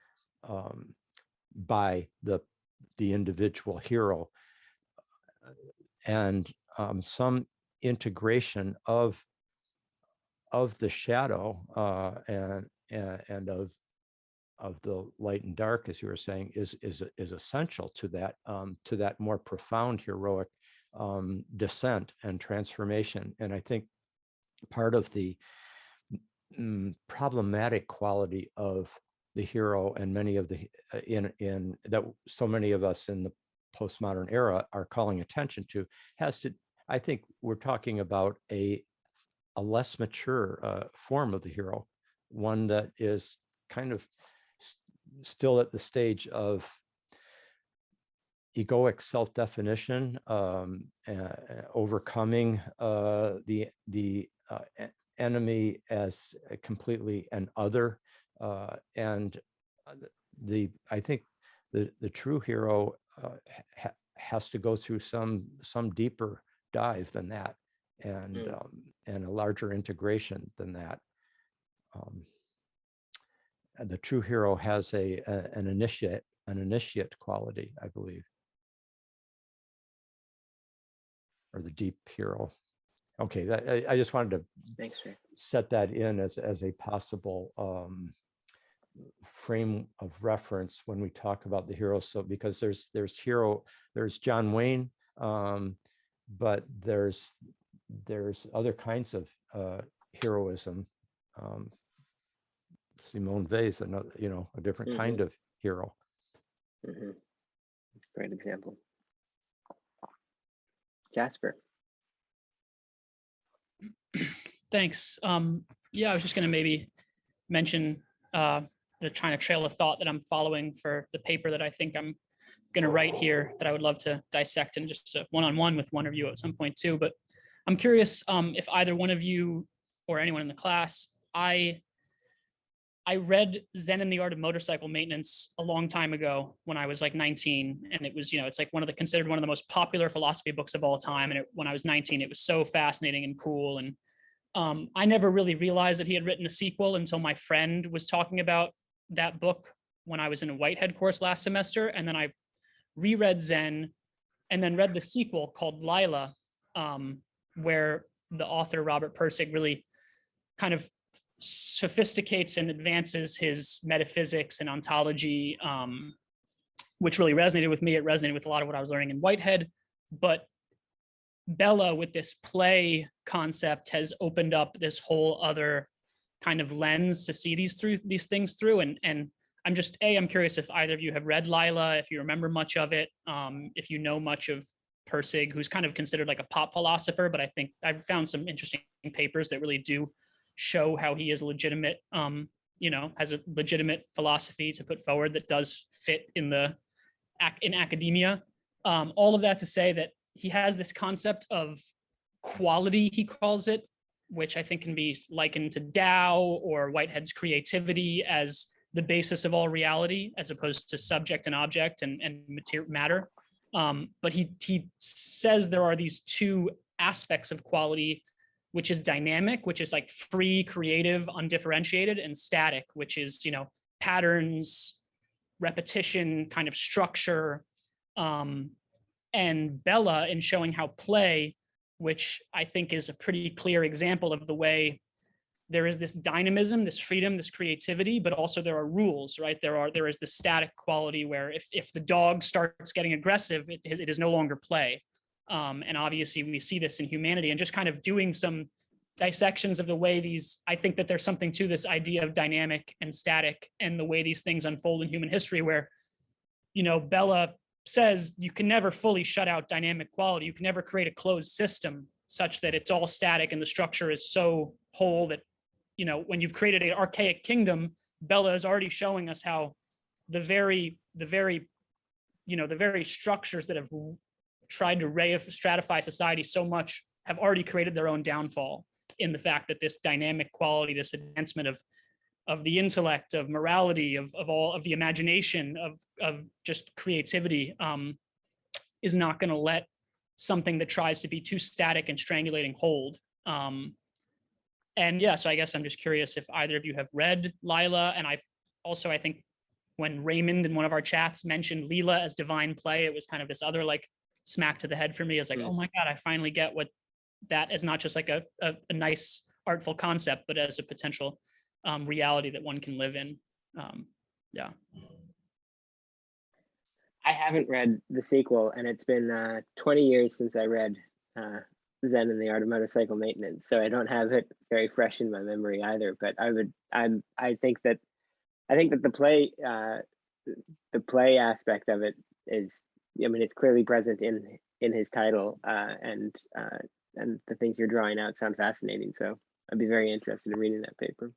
by the individual hero. And some integration of the shadow and of the light and dark, as you were saying, is essential to that more profound heroic descent and transformation. And I think part of the problematic quality of the hero and many of the in that so many of us in the postmodern era are calling attention to has to, I think we're talking about a less mature form of the hero, one that is kind of still at the stage of egoic self-definition, overcoming the enemy as completely an other, and I think the true hero has to go through some deeper dive than that, and a larger integration than that. And the true hero has an initiate quality, I believe, or the deep hero. Okay, I just wanted to set that in as a possible frame of reference when we talk about the hero. So because there's John Wayne, but there's other kinds of heroism. Simone Weil's another, a different kind of hero. Great example. Jasper. Thanks. Yeah, I was just going to maybe mention the trying to trail of thought that I'm following for the paper that I think I'm going to write here that I would love to dissect in just a one-on-one with one of you at some point too. But I'm curious if either one of you or anyone in the class, I read Zen and the Art of Motorcycle Maintenance a long time ago when I was like 19. And it was, it's like considered one of the most popular philosophy books of all time. And when I was 19, it was so fascinating and cool. And I never really realized that he had written a sequel until my friend was talking about that book when I was in a Whitehead course last semester. And then I reread Zen and then read the sequel called Lila, where the author, Robert Bellah, really kind of sophisticates and advances his metaphysics and ontology, which really resonated with me. It resonated with a lot of what I was learning in Whitehead. But Bellah, with this play concept, has opened up this whole other kind of lens to see these things through. And I'm curious if either of you have read Lila, if you remember much of it, if you know much of Persig, who's kind of considered like a pop philosopher, but I think I've found some interesting papers that really do show how he is legitimate, has a legitimate philosophy to put forward that does fit in academia. All of that to say that he has this concept of quality, he calls it, which I think can be likened to Tao or Whitehead's creativity as the basis of all reality, as opposed to subject and object and matter. But he says there are these two aspects of quality, which is dynamic, which is like free, creative, undifferentiated, and static, which is, patterns, repetition, kind of structure. And Bellah, in showing how play, which I think is a pretty clear example of the way there is this dynamism, this freedom, this creativity, but also there are rules, right? There is this static quality where if the dog starts getting aggressive, it is no longer play. And obviously we see this in humanity, and just kind of doing some dissections of the way I think that there's something to this idea of dynamic and static and the way these things unfold in human history, where, Bellah says you can never fully shut out dynamic quality. You can never create a closed system such that it's all static and the structure is so whole that, when you've created an archaic kingdom, Bellah is already showing us how the very structures that have tried to stratify society so much have already created their own downfall, in the fact that this dynamic quality, this advancement of the intellect, of morality, of all of the imagination, of just creativity, is not going to let something that tries to be too static and strangulating hold. And yeah, so I guess I'm just curious if either of you have read Lila. And I think when Raymond in one of our chats mentioned Lila as divine play, it was kind of this other like smack to the head for me. Is like, oh my God, I finally get what that is, not just like a nice artful concept, but as a potential reality that one can live in. Yeah. I haven't read the sequel, and it's been 20 years since I read Zen and the Art of Motorcycle Maintenance, so I don't have it very fresh in my memory either. But I think that the play aspect of it is, I mean, it's clearly present in his title, and the things you're drawing out sound fascinating. So I'd be very interested in reading that paper.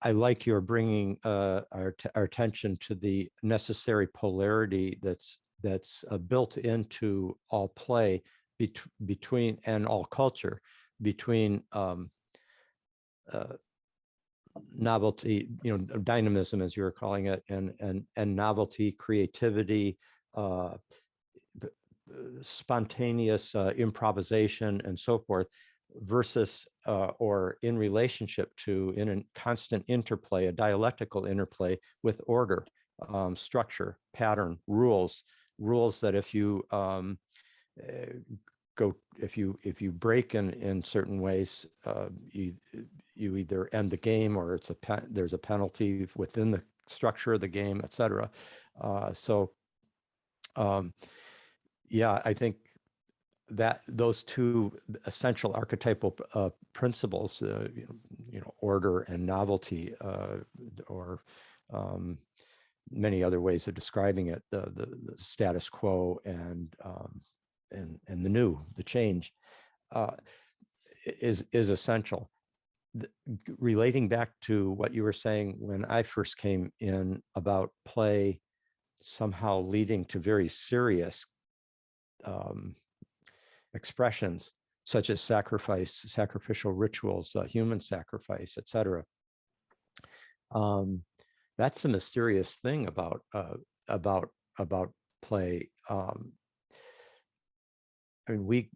I like your bringing our attention to the necessary polarity that's built into all play between and all culture, between novelty, dynamism, as you were calling it, and novelty, creativity, spontaneous improvisation, and so forth, versus or in relationship to, in a constant interplay, a dialectical interplay with order, structure, pattern, rules that if you if you break in certain ways, you either end the game, or there's a penalty within the structure of the game, etc. Yeah, I think that those two essential archetypal principles, order and novelty, or many other ways of describing it, the status quo and the new, the change, is essential. Relating back to what you were saying when I first came in about play somehow leading to very serious expressions, such as sacrifice, sacrificial rituals, human sacrifice, etc. That's the mysterious thing about play. I mean,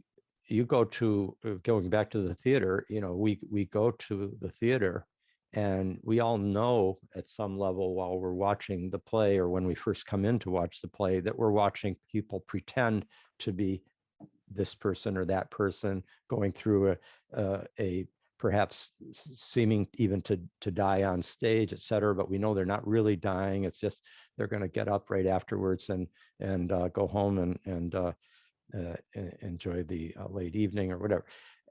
going back to the theater, we go to the theater, and we all know at some level while we're watching the play, or when we first come in to watch the play, that we're watching people pretend to be this person or that person going through a perhaps seeming even to die on stage, et cetera, but we know they're not really dying. It's just they're going to get up right afterwards and go home and enjoy the late evening or whatever,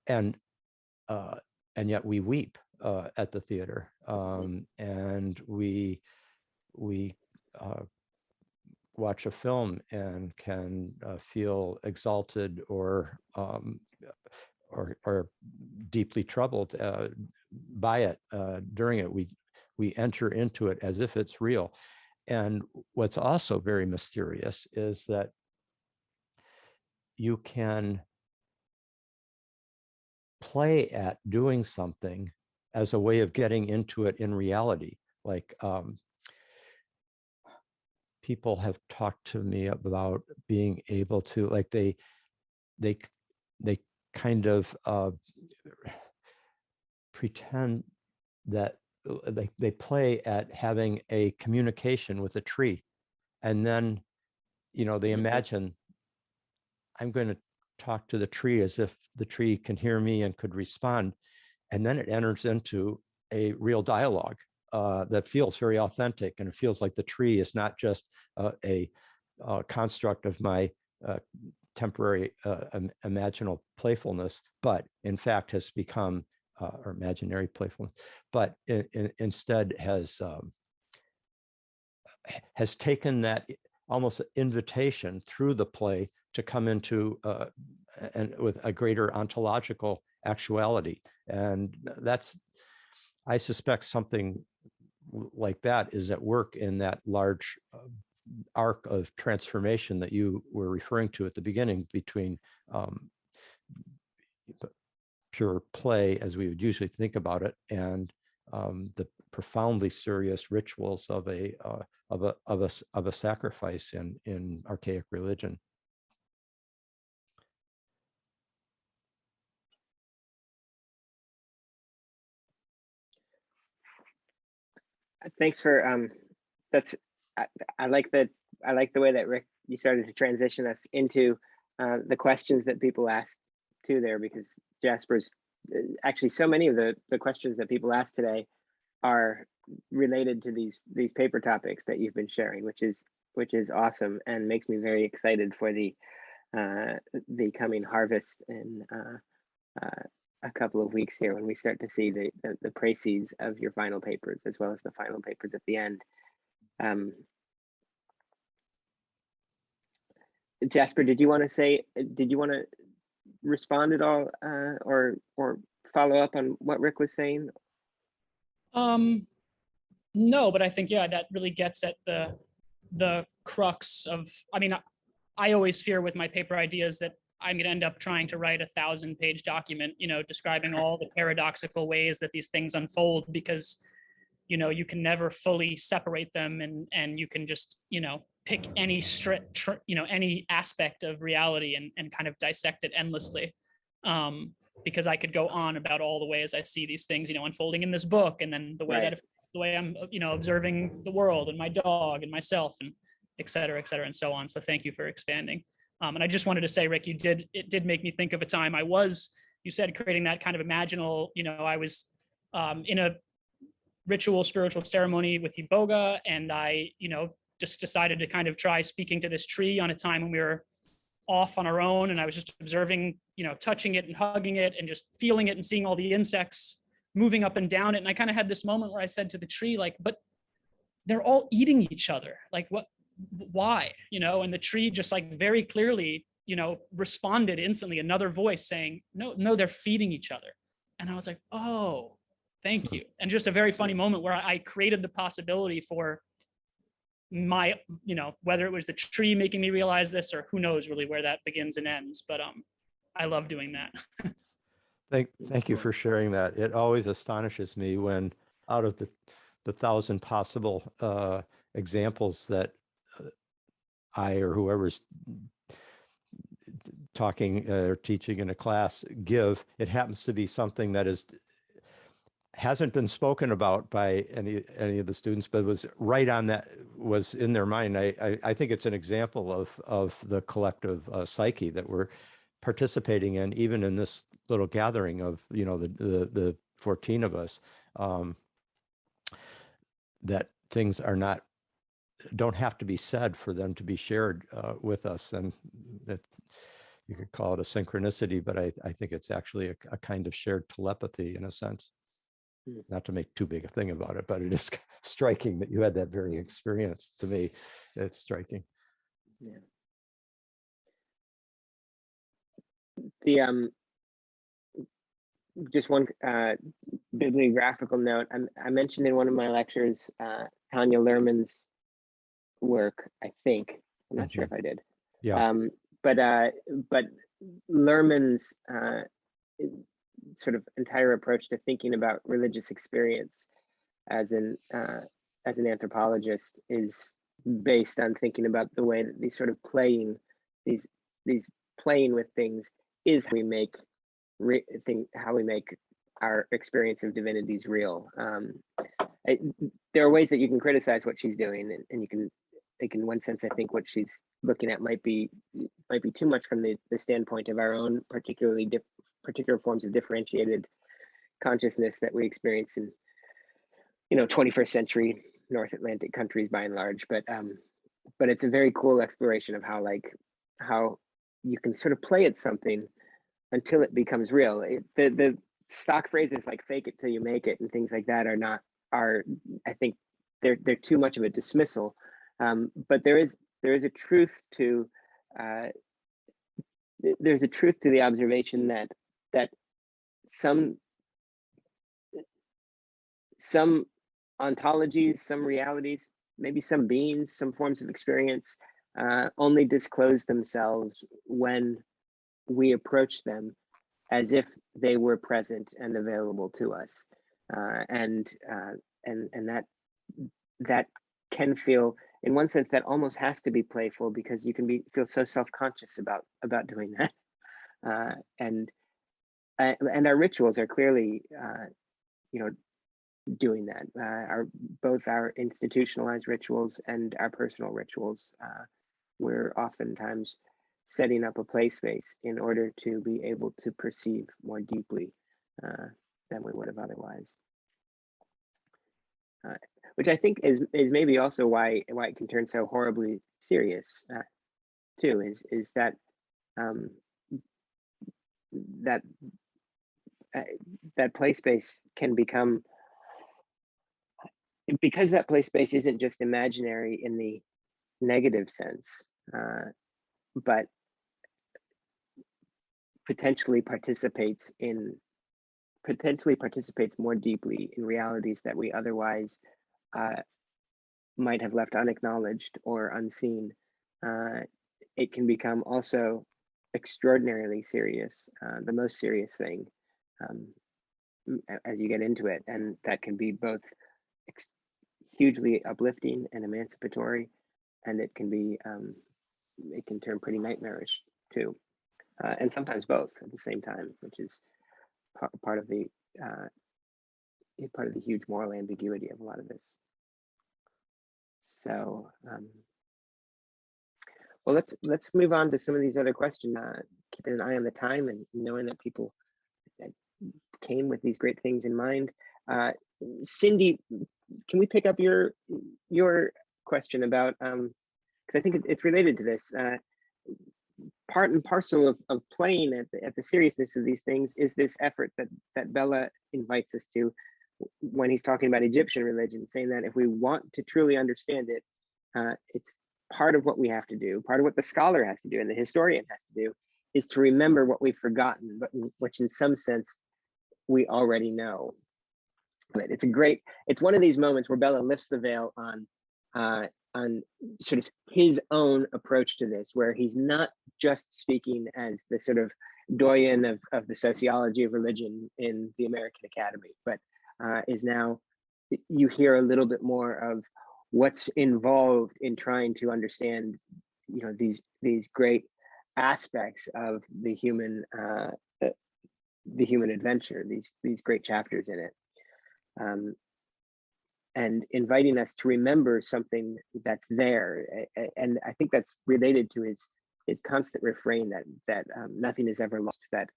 and yet we weep at the theater, and we watch a film and can feel exalted or deeply troubled by it during it. We enter into it as if it's real. And what's also very mysterious is that you can play at doing something as a way of getting into it in reality. Like people have talked to me about being able to, like they kind of pretend that they play at having a communication with a tree, and then they imagine, I'm going to talk to the tree as if the tree can hear me and could respond, and then it enters into a real dialogue that feels very authentic, and it feels like the tree is not just a construct of my temporary imaginal playfulness, but in fact has become, or imaginary playfulness, but instead has taken that almost invitation through the play to come into and with a greater ontological actuality. And that's, I suspect something like that is at work in that large arc of transformation that you were referring to at the beginning, between pure play as we would usually think about it, and the profoundly serious rituals of a sacrifice in archaic religion. Thanks for that's I like the way that Rick, you started to transition us into the questions that people asked too there, because Jasper's actually so many of the questions that people asked today are related to these paper topics that you've been sharing, which is awesome and makes me very excited for the coming harvest in a couple of weeks here, when we start to see the précis of your final papers, as well as the final papers at the end. Jasper, did you want to respond at all, or follow up on what Rick was saying? No, but I think, yeah, that really gets at the crux of, I mean, I always fear with my paper ideas that I'm going to end up trying to write a 1,000-page document, describing all the paradoxical ways that these things unfold, because, you can never fully separate them, and you can just, pick any any aspect of reality and kind of dissect it endlessly. Because I could go on about all the ways I see these things, unfolding in this book, and then the way that the way I'm, observing the world and my dog and myself, and et cetera, and so on. So thank you for expanding. And I just wanted to say, Rick, it did make me think of a time you said creating that kind of imaginal, I was in a ritual spiritual ceremony with Iboga, and I, just decided to kind of try speaking to this tree on a time when we were off on our own, and I was just observing, touching it and hugging it and just feeling it and seeing all the insects moving up and down it. And I kind of had this moment where I said to the tree, like, but they're all eating each other. Like, why? And the tree just like very clearly, responded instantly, another voice saying, no, they're feeding each other. And I was like, oh, thank you. And just a very funny moment where I created the possibility for my, whether it was the tree making me realize this, or who knows really where that begins and ends. But I love doing that. Thank you for sharing that. It always astonishes me when out of the 1,000 possible examples that I or whoever's talking or teaching in a class give, it happens to be something that hasn't been spoken about by any of the students, but was right on that, was in their mind. I think it's an example of the collective psyche that we're participating in, even in this little gathering of, the 14 of us, that things don't have to be said for them to be shared with us. And that you could call it a synchronicity, but I think it's actually a kind of shared telepathy in a sense. Not to make too big a thing about it, but it is striking that you had that very experience. To me, it's striking. Yeah. The just one bibliographical note. I mentioned in one of my lectures Tanya Lerman's work. I think, I'm not sure if I did. Yeah. But Lerman's sort of entire approach to thinking about religious experience as an anthropologist is based on thinking about the way that these sort of playing with things is how we make our experience of divinities real. There are ways that you can criticize what she's doing, and you can think, in one sense, I think what she's looking at might be too much from the standpoint of our own particular forms of differentiated consciousness that we experience in 21st century North Atlantic countries by and large. But it's a very cool exploration of how you can sort of play at something until it becomes real. The stock phrases like "fake it till you make it" and things like that are I think they're too much of a dismissal. But there is a truth to the observation that some ontologies, some realities, maybe some beings, some forms of experience only disclose themselves when we approach them as if they were present and available to us, and that can feel, in one sense, that almost has to be playful, because you can feel so self-conscious about doing that, and our rituals are clearly doing that. Both our institutionalized rituals and our personal rituals, we're oftentimes setting up a play space in order to be able to perceive more deeply than we would have otherwise. Which I think is maybe also why it can turn so horribly serious too, is that that play space can become, because that play space isn't just imaginary in the negative sense, but potentially participates more deeply in realities that we otherwise might have left unacknowledged or unseen. It can become also extraordinarily serious, the most serious thing as you get into it, and that can be both hugely uplifting and emancipatory, and it can turn pretty nightmarish too, and sometimes both at the same time, which is part of the huge moral ambiguity of a lot of this. So, well, let's move on to some of these other questions. Keeping an eye on the time and knowing that people came with these great things in mind. Cindy, can we pick up your question about, because I think it's related to this. Part and parcel of playing at the seriousness of these things is this effort that Bellah invites us to when he's talking about Egyptian religion, saying that if we want to truly understand it, it's part of what we have to do, part of what the scholar has to do and the historian has to do, is to remember what we've forgotten, but which in some sense we already know. But it's one of these moments where Bellah lifts the veil on sort of his own approach to this, where he's not just speaking as the sort of doyen of the sociology of religion in the American Academy, but is now, you hear a little bit more of what's involved in trying to understand, these great aspects of the human adventure, these great chapters in it. And inviting us to remember something that's there, and I think that's related to his constant refrain that nothing is ever lost. That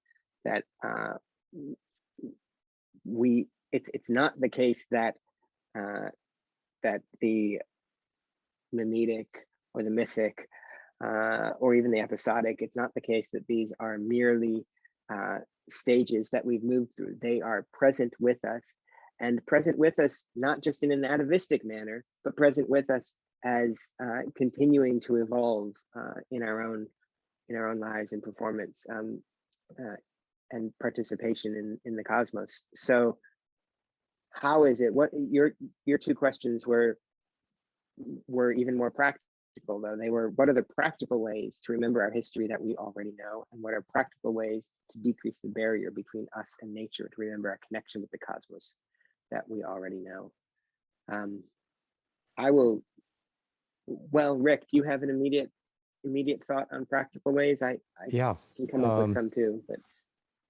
it's not the case that the mimetic or the mythic or even the episodic, it's not the case that these are merely stages that we've moved through. They are present with us. And present with us, not just in an atavistic manner, but present with us as continuing to evolve in our own lives and performance and participation in the cosmos. So, how is it? What your two questions were even more practical, though. They were, what are the practical ways to remember our history that we already know, and what are practical ways to decrease the barrier between us and nature, to remember our connection with the cosmos that we already know. Well, Rick, do you have an immediate thought on practical ways? I can come up with some too, but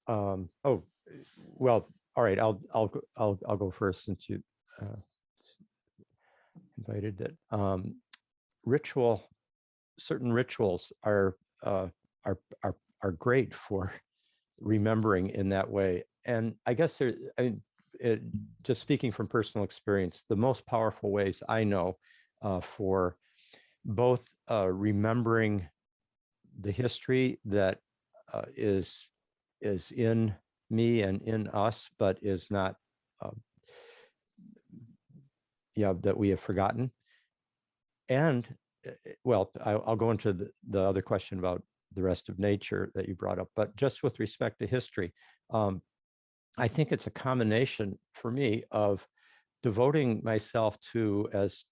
oh, well, all right, I'll go first, since you invited that. Certain rituals are great for remembering in that way, and I guess just speaking from personal experience, the most powerful ways I know for both remembering the history that is in me and in us, but is not, that we have forgotten. And well, I'll go into the other question about the rest of nature that you brought up, but just with respect to history, I think it's a combination for me of devoting myself to as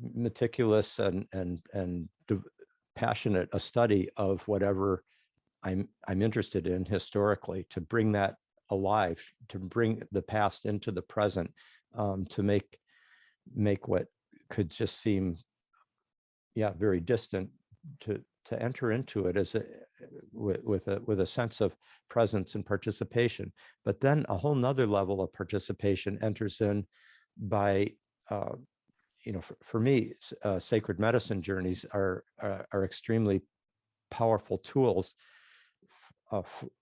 meticulous and passionate a study of whatever I'm interested in historically, to bring that alive, to bring the past into the present, to make what could just seem very distant, enter into it as with a sense of presence and participation. But then a whole nother level of participation enters in by, for me, sacred medicine journeys are extremely powerful tools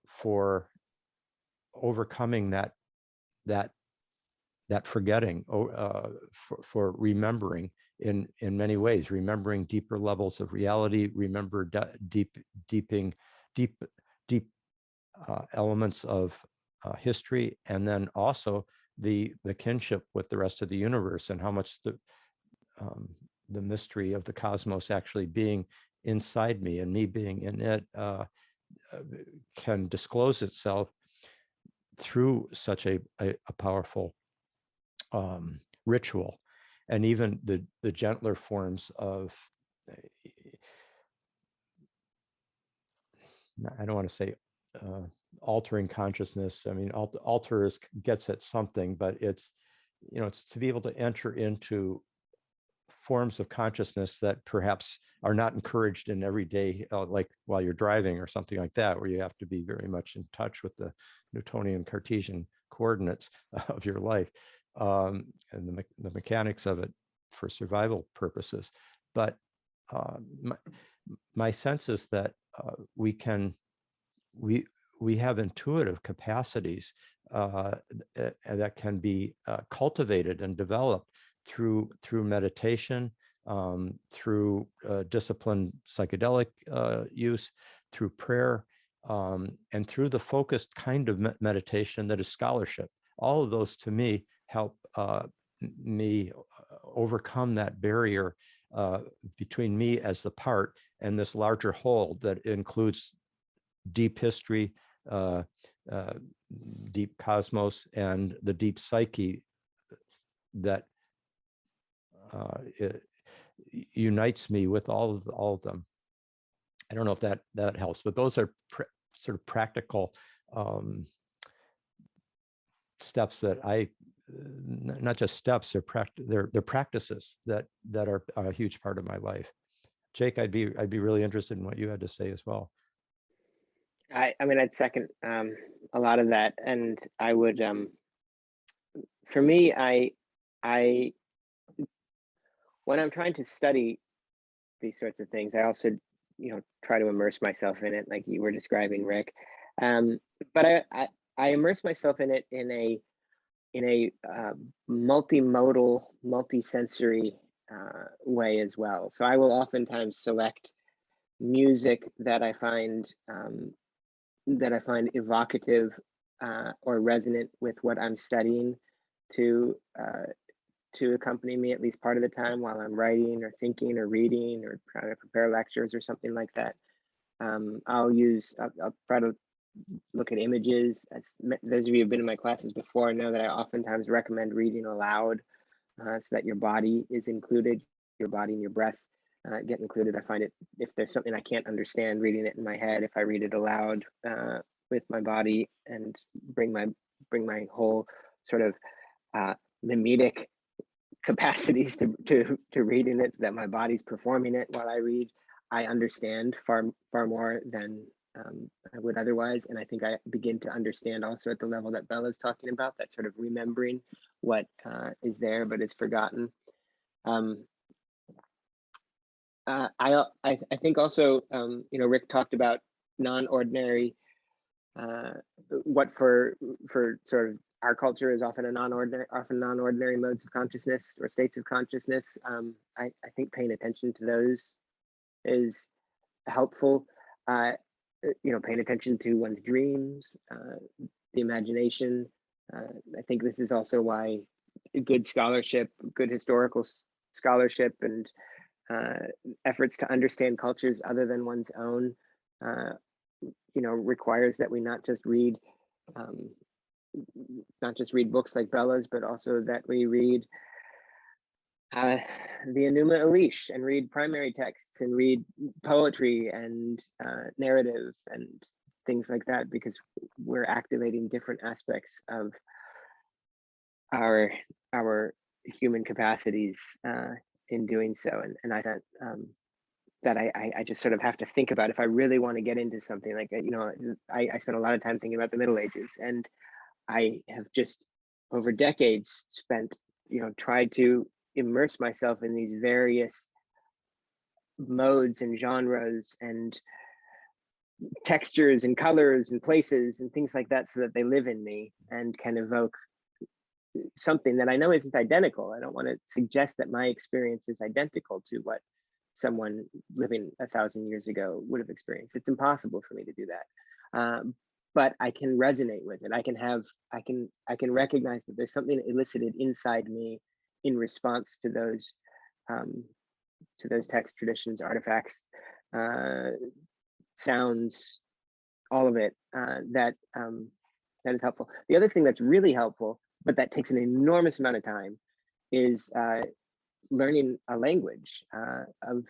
for overcoming that forgetting, for remembering in many ways, remembering deeper levels of reality, remember deep elements of history, and then also the kinship with the rest of the universe, and how much the mystery of the cosmos actually being inside me and me being in it can disclose itself through such a powerful ritual. And even the gentler forms of, I don't want to say altering consciousness. I mean, alter gets at something, but it's to be able to enter into forms of consciousness that perhaps are not encouraged in everyday, like while you're driving or something like that, where you have to be very much in touch with the Newtonian Cartesian coordinates of your life, and the mechanics of it for survival purposes. But my sense is that we have intuitive capacities that can be cultivated and developed through meditation, through disciplined psychedelic use, through prayer, and through the focused kind of meditation that is scholarship. All of those, to me, help me overcome that barrier between me as the part and this larger whole that includes deep history, deep cosmos, and the deep psyche that it unites me with all of them. I don't know if that helps, but those are sort of practical steps that not just steps, they're practices that are a huge part of my life. Jake, I'd be really interested in what you had to say as well. I mean, I'd second a lot of that, and I would, for me, I when I'm trying to study these sorts of things, I also, try to immerse myself in it, like you were describing, Rick. But I immerse myself in it in a multimodal, multisensory way as well. So I will oftentimes select music that I find evocative or resonant with what I'm studying to accompany me at least part of the time while I'm writing or thinking or reading or trying to prepare lectures or something like that. I'll try to look at images. Those of you who've been in my classes before know that I oftentimes recommend reading aloud so that your body is included, your body and your breath get included. I find it, if there's something I can't understand reading it in my head, if I read it aloud with my body and bring my whole sort of mimetic capacities to reading it, so that my body's performing it while I read, I understand far more than I would otherwise. And I think I begin to understand also at the level that Bellah's talking about, that sort of remembering what is there but is forgotten. I think also, Rick talked about non-ordinary, what for sort of our culture is often non-ordinary modes of consciousness or states of consciousness. I think paying attention to those is helpful. Paying attention to one's dreams, the imagination. I think this is also why good scholarship, good historical scholarship, and efforts to understand cultures other than one's own, requires that we not just read books like Bellah's, but also that we read the Enuma Elish and read primary texts and read poetry and narrative and things like that, because we're activating different aspects of our human capacities in doing so. And I thought I just sort of have to think about if I really want to get into something. Like, you know, I spent a lot of time thinking about the Middle Ages, and I have just over decades spent, you know, tried to immerse myself in these various modes and genres and textures and colors and places and things like that, so that they live in me and can evoke something that I know isn't identical. I don't want to suggest that my experience is identical to what someone living 1,000 years ago would have experienced. It's impossible for me to do that. But I can resonate with it. I can recognize that there's something elicited inside me in response to those text traditions, artifacts, sounds, all of it, that is helpful. The other thing that's really helpful, but that takes an enormous amount of time, is learning a language of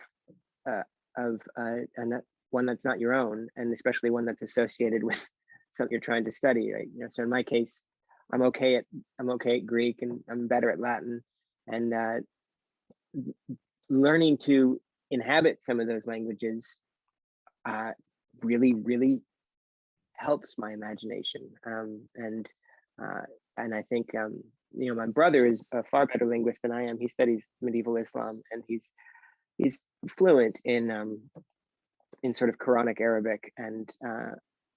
one that's not your own, and especially one that's associated with something you're trying to study, right? You know, so in my case, I'm okay at Greek, and I'm better at Latin, and learning to inhabit some of those languages really helps my imagination, and I think you know, my brother is a far better linguist than I am. He studies medieval Islam, and he's fluent in sort of Quranic Arabic, and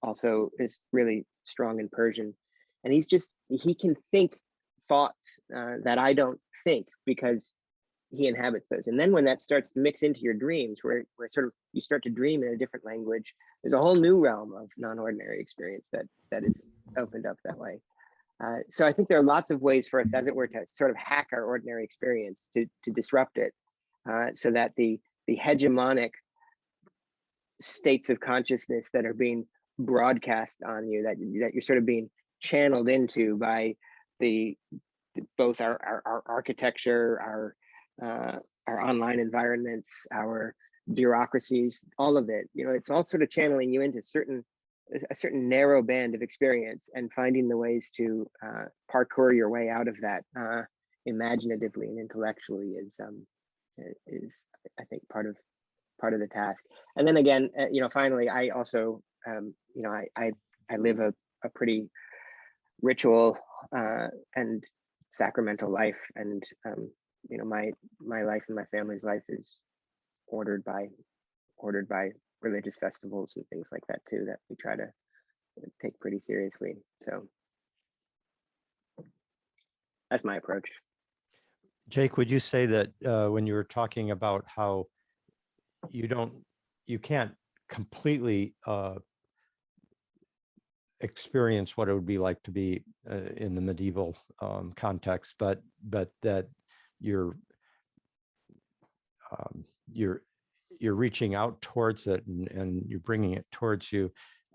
also is really strong in Persian. And he can think thoughts that I don't think, because he inhabits those. And then when that starts to mix into your dreams, where sort of you start to dream in a different language, there's a whole new realm of non-ordinary experience that is opened up that way. So I think there are lots of ways for us, as it were, to sort of hack our ordinary experience, to disrupt it, so that the hegemonic states of consciousness that are being broadcast on you, that you're sort of being channeled into by both our architecture, our online environments, our bureaucracies, all of it, you know, it's all sort of channeling you into a certain narrow band of experience, and finding the ways to parkour your way out of that imaginatively and intellectually is I think part of the task. And then again, you know, finally, I also you know, I live a pretty ritual and sacramental life, and you know, my life and my family's life is ordered by religious festivals and things like that too, that we try to take pretty seriously. So that's my approach. Jake, would you say that when you were talking about how you can't completely experience what it would be like to be in the medieval context, but that you're reaching out towards it, and you're bringing it towards you.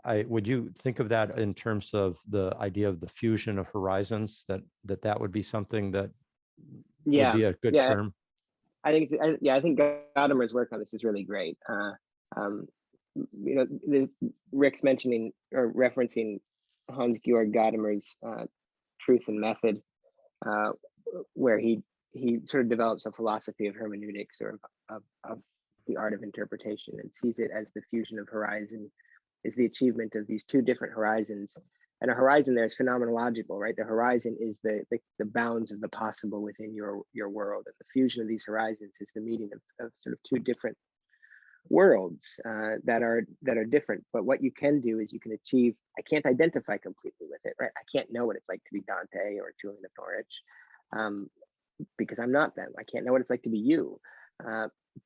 Would you think of that in terms of the idea of the fusion of horizons, that would be something that would be a good term? I think Gadamer's work on this is really great. You know, Rick's mentioning or referencing Hans-Georg Gadamer's Truth and Method, where he sort of develops a philosophy of hermeneutics, or of the art of interpretation, and sees it as the fusion of horizon is the achievement of these two different horizons. And a horizon there is phenomenological, right? The horizon is the bounds of the possible within your world, and the fusion of these horizons is the meeting of sort of two different worlds that are different. But what you can do is you can achieve, I can't identify completely with it, right? I can't know what it's like to be Dante or Julian of Norwich, because I'm not them. I can't know what it's like to be you,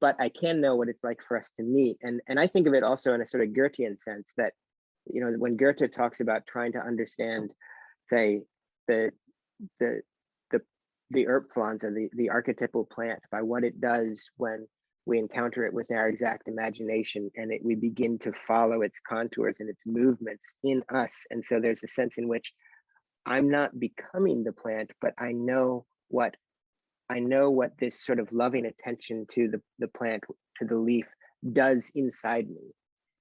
but I can know what it's like for us to meet. And I think of it also in a sort of Goethean sense, that, you know, when Goethe talks about trying to understand, say, the Erbpflanze, the archetypal plant, by what it does when we encounter it with our exact imagination, and we begin to follow its contours and its movements in us. And so there's a sense in which I'm not becoming the plant, but I know what this sort of loving attention to the plant, to the leaf, does inside me.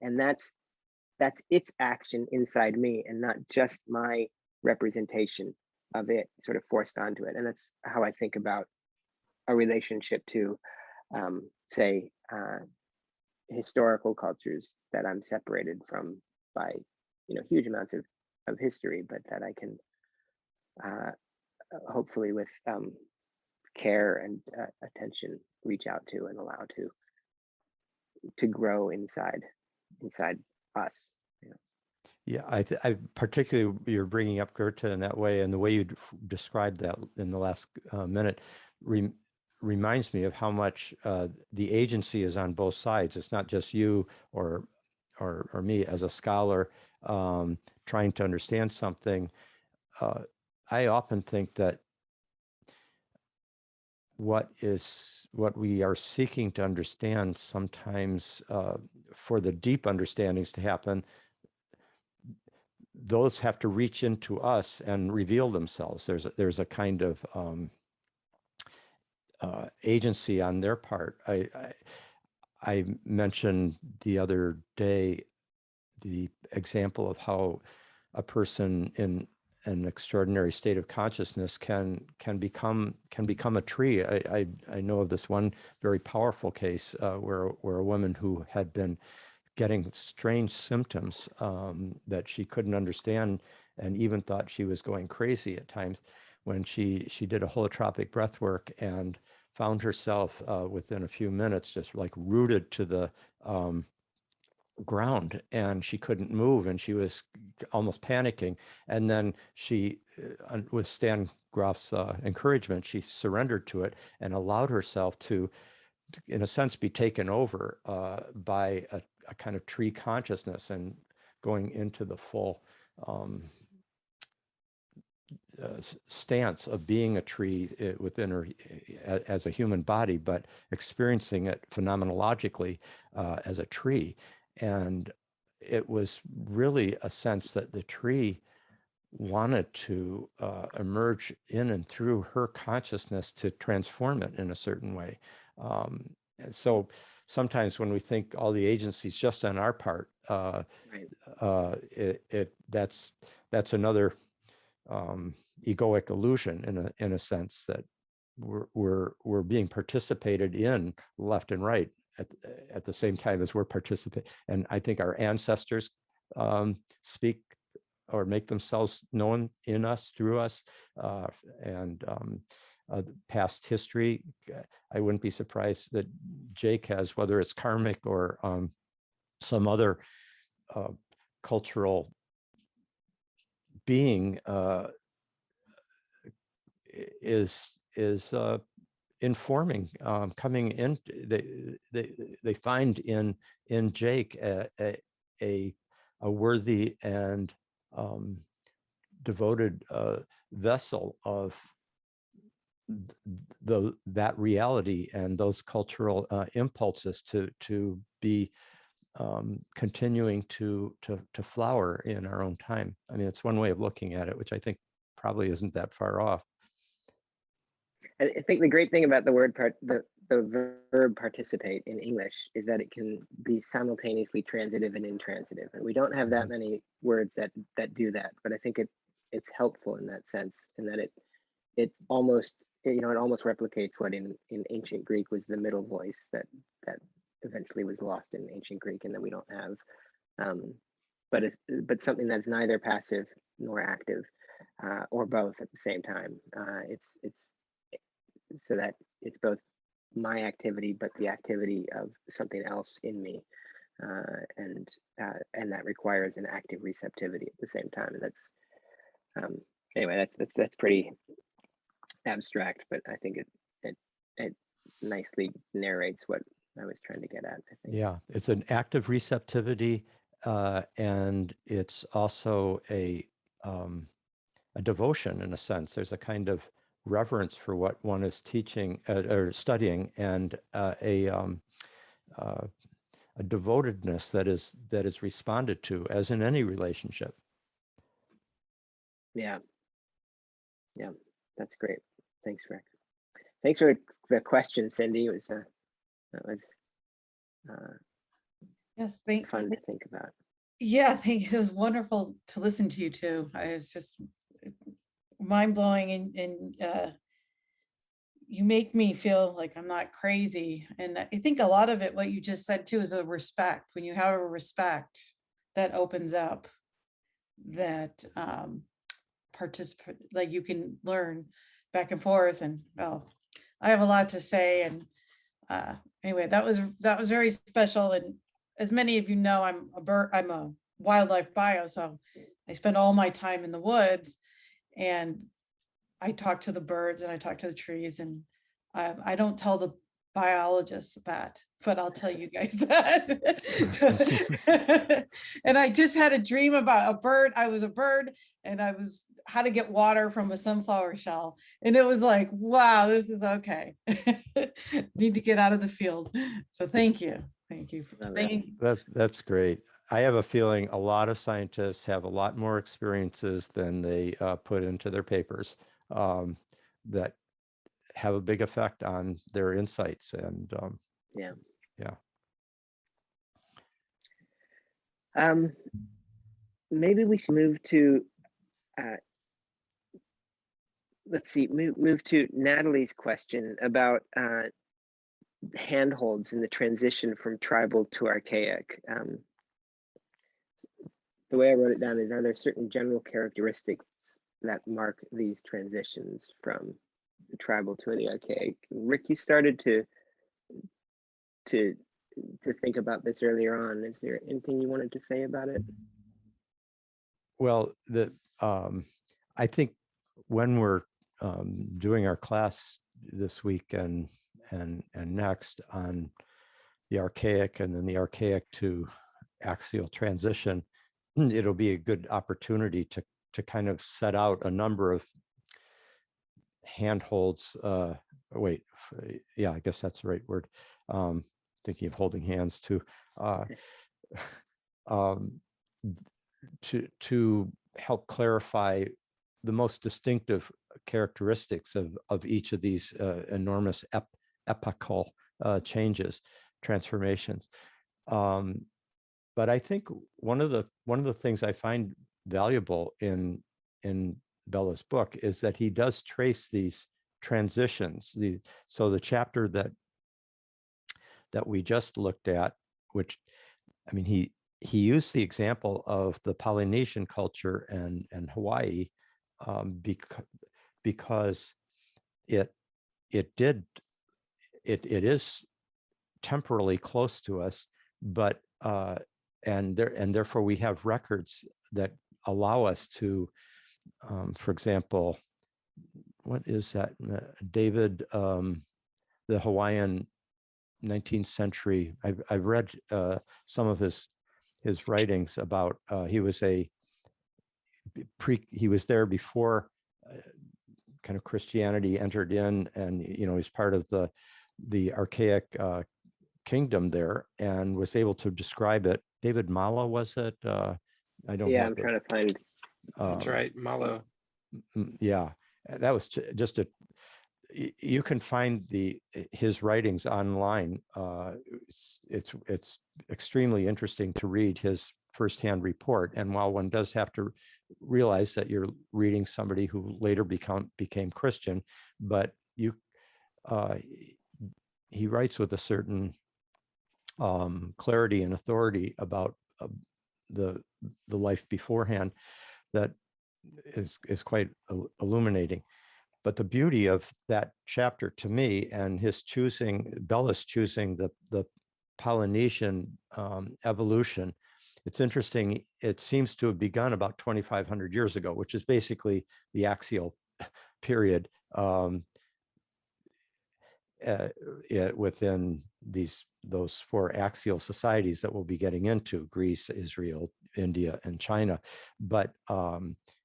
And that's its action inside me, and not just my representation of it sort of forced onto it. And that's how I think about a relationship to say historical cultures that I'm separated from by, huge amounts of history, but that I can hopefully with care and attention reach out to and allow to grow inside us. Yeah, I particularly, you're bringing up Goethe in that way, and the way you described that in the last minute reminds me of how much the agency is on both sides. It's not just you or me as a scholar trying to understand something. I often think that what we are seeking to understand sometimes for the deep understandings to happen, those have to reach into us and reveal themselves. There's a kind of agency on their part. I mentioned the other day the example of how a person in an extraordinary state of consciousness can become a tree. I know of this one very powerful case where a woman who had been getting strange symptoms that she couldn't understand and even thought she was going crazy at times, when she did a holotropic breath work and found herself within a few minutes just like rooted to the ground, and she couldn't move, and she was almost panicking. And then she, with Stan Grof's encouragement, she surrendered to it and allowed herself to, in a sense, be taken over by a kind of tree consciousness and going into the full stance of being a tree within her as a human body, but experiencing it phenomenologically as a tree. And it was really a sense that the tree wanted to emerge in and through her consciousness to transform it in a certain way. So sometimes when we think all the agencies just on our part, that's another egoic illusion in a sense, that we're being participated in left and right at the same time as we're participating. And I think our ancestors speak or make themselves known in us, through us, and past history. I wouldn't be surprised that Jake has, whether it's karmic or some other cultural being, is informing, coming in. They find in Jake a worthy and devoted vessel of that reality and those cultural impulses to be continuing to flower in our own time. I mean, it's one way of looking at it, which I think probably isn't that far off. I think the great thing about the verb participate in English is that it can be simultaneously transitive and intransitive, and we don't have that many words that do that. But I think it's helpful in that sense, in that it almost replicates what in ancient Greek was the middle voice that eventually was lost in ancient Greek, and that we don't have. But something that's neither passive nor active, or both at the same time. It's so that it's both my activity, but the activity of something else in me, and that requires an active receptivity at the same time. And that's anyway, that's pretty abstract, but I think it nicely narrates what I was trying to get at, I think. Yeah, it's an active receptivity, and it's also a devotion in a sense. There's a kind of reverence for what one is teaching or studying, and a devotedness that is responded to, as in any relationship. Yeah, that's great. Thanks, Rick. Thanks for the question, Cindy. It was Yes, fun to think about. Yeah, thank you. It was wonderful to listen to you too. I was just mind blowing, and you make me feel like I'm not crazy. And I think a lot of it, what you just said too, is a respect. When you have a respect, that opens up that participate, like you can learn back and forth. And well, I have a lot to say. And anyway, that was very special. And as many of you know, I'm a wildlife bio, so I spend all my time in the woods, and I talk to the birds and I talk to the trees, and I don't tell the biologists that, but I'll tell you guys that. And I just had a dream about a bird. I was a bird, and I was how to get water from a sunflower shell. And it was like, wow, this is okay. Need to get out of the field. So thank you. Thank you. That's great. I have a feeling a lot of scientists have a lot more experiences than they put into their papers that have a big effect on their insights. And yeah. Maybe we should move to move to Natalie's question about handholds and the transition from tribal to archaic. The way I wrote it down is, are there certain general characteristics that mark these transitions from the tribal to the archaic? Rick, you started to think about this earlier on. Is there anything you wanted to say about it? Well, I think when we're doing our class this week and next on the archaic and then the archaic to axial transition, it'll be a good opportunity to kind of set out a number of handholds. I guess that's the right word. Thinking of holding hands too. To help clarify the most distinctive characteristics of each of these enormous epochal changes, transformations. But I think one of the things I find valuable in Bellah's book is that he does trace these transitions. So the chapter that we just looked at, which, I mean, he used the example of the Polynesian culture and Hawaii because it is temporally close to us, but and therefore we have records that allow us to, for example, what is that? David, the Hawaiian 19th century. I've read some of his writings about. He was there before kind of Christianity entered in, and he's part of the archaic kingdom there, and was able to describe it. David Mala, was it? I don't. Yeah, I'm trying to find. That's right, Malo. Yeah, that was just you can find his writings online. It's extremely interesting to read his firsthand report. And while one does have to realize that you're reading somebody who later became Christian, but he writes with a certain clarity and authority about the life beforehand that is quite illuminating. But the beauty of that chapter to me, and Bellah's choosing the Polynesian evolution, it's interesting. It seems to have begun about 2,500 years ago, which is basically the axial period within those four axial societies that we'll be getting into: Greece, Israel, India, and China. But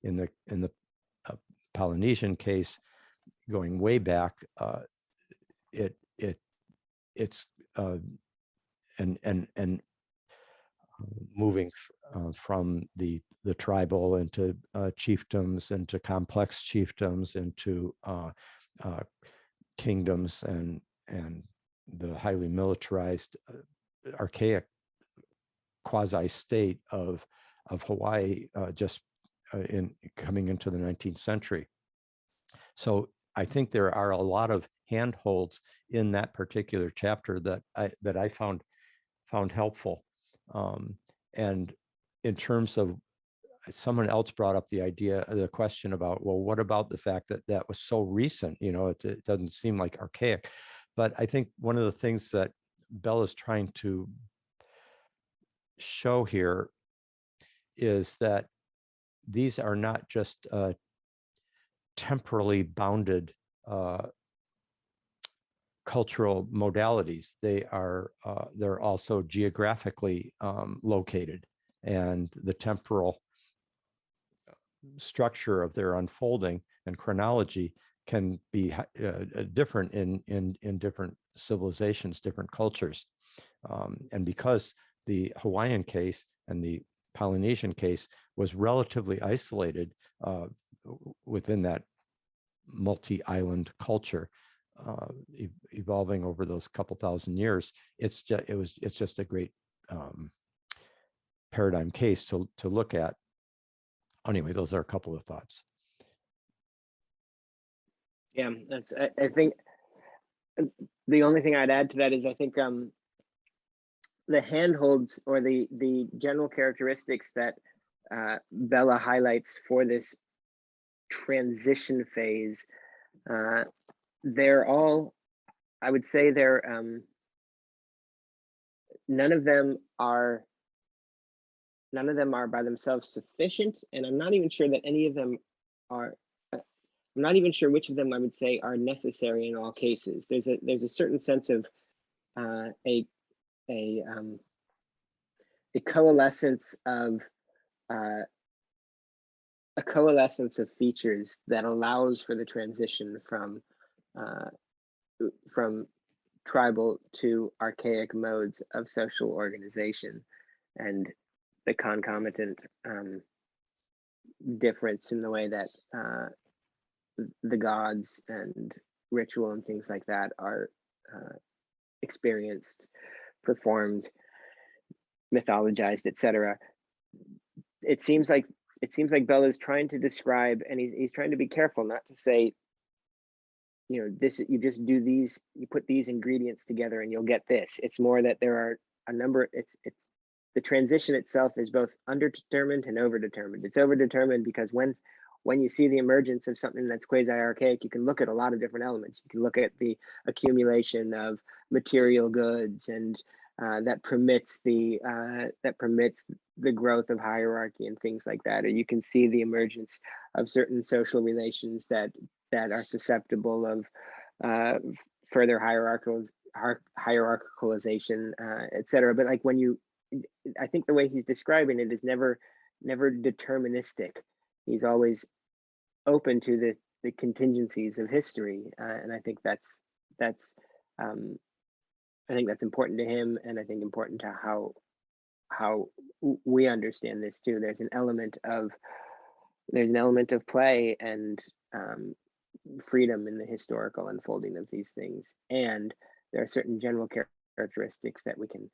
in the Polynesian case, going way back, it's moving from the tribal into chiefdoms, into complex chiefdoms, into kingdoms, and the highly militarized archaic quasi state of Hawaii just in coming into the 19th century. So I think there are a lot of handholds in that particular chapter that I found helpful. And in terms of, someone else brought up the question about, well, what about the fact that that was so recent? You know, it doesn't seem like archaic. But I think one of the things that Bellah is trying to show here is that these are not just temporally bounded cultural modalities. They're also geographically located, and the temporal structure of their unfolding and chronology can be different in different civilizations, different cultures. And because the Hawaiian case and the Polynesian case was relatively isolated within that multi-island culture, evolving over those couple thousand years, it's just a great paradigm case to look at. Anyway, those are a couple of thoughts. Yeah, I think the only thing I'd add to that is I think the handholds or the general characteristics that Bellah highlights for this transition phase, they're all, I would say they're, none of them are by themselves sufficient, and I'm not even sure that any of them are. I'm not even sure which of them I would say are necessary in all cases. There's a certain sense of a coalescence of features that allows for the transition from tribal to archaic modes of social organization, and the concomitant difference in the way that the gods and ritual and things like that are experienced, performed, mythologized, etc. It seems like Bellah is trying to describe, and he's trying to be careful not to say, you know, this, you just do these, you put these ingredients together and you'll get this. It's more that there are a number, it's the transition itself is both underdetermined and overdetermined. It's overdetermined because when you see the emergence of something that's quasi-archaic, you can look at a lot of different elements. You can look at the accumulation of material goods, and that permits the growth of hierarchy and things like that. Or you can see the emergence of certain social relations that are susceptible of further hierarchicalization, etc. But like I think the way he's describing it is never deterministic. He's always open to the contingencies of history, and I think that's important to him, and I think important to how we understand this too. There's an element of play and freedom in the historical unfolding of these things, and there are certain general characteristics that we can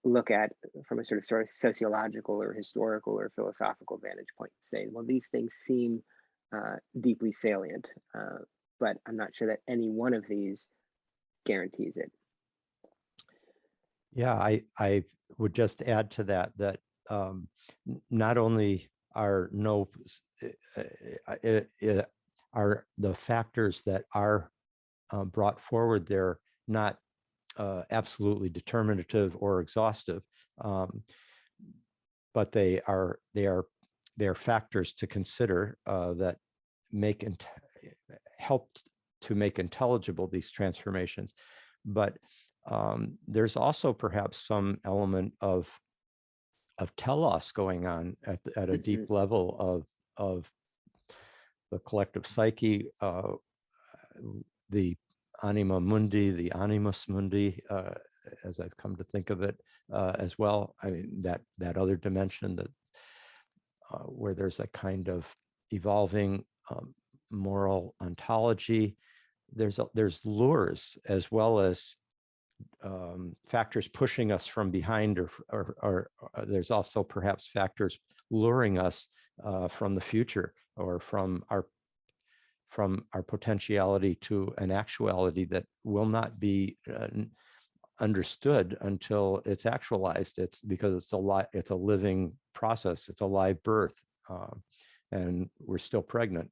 look at from a sort of sociological or historical or philosophical vantage point and say, well, these things seem deeply salient, but I'm not sure that any one of these guarantees it. Yeah, I would just add to that not only are are the factors that are brought forward there not absolutely determinative or exhaustive, but they are factors to consider that help to make intelligible these transformations. But there's also perhaps some element of telos going on at a deep level of the collective psyche, the anima mundi, the animus mundi, as I've come to think of it as well. I mean, that other dimension that where there's a kind of evolving moral ontology. There's lures as well as factors pushing us from behind, or there's also perhaps factors luring us from the future, or from from our potentiality to an actuality that will not be understood until it's actualized. It's because it's a living process. It's a live birth, and we're still pregnant.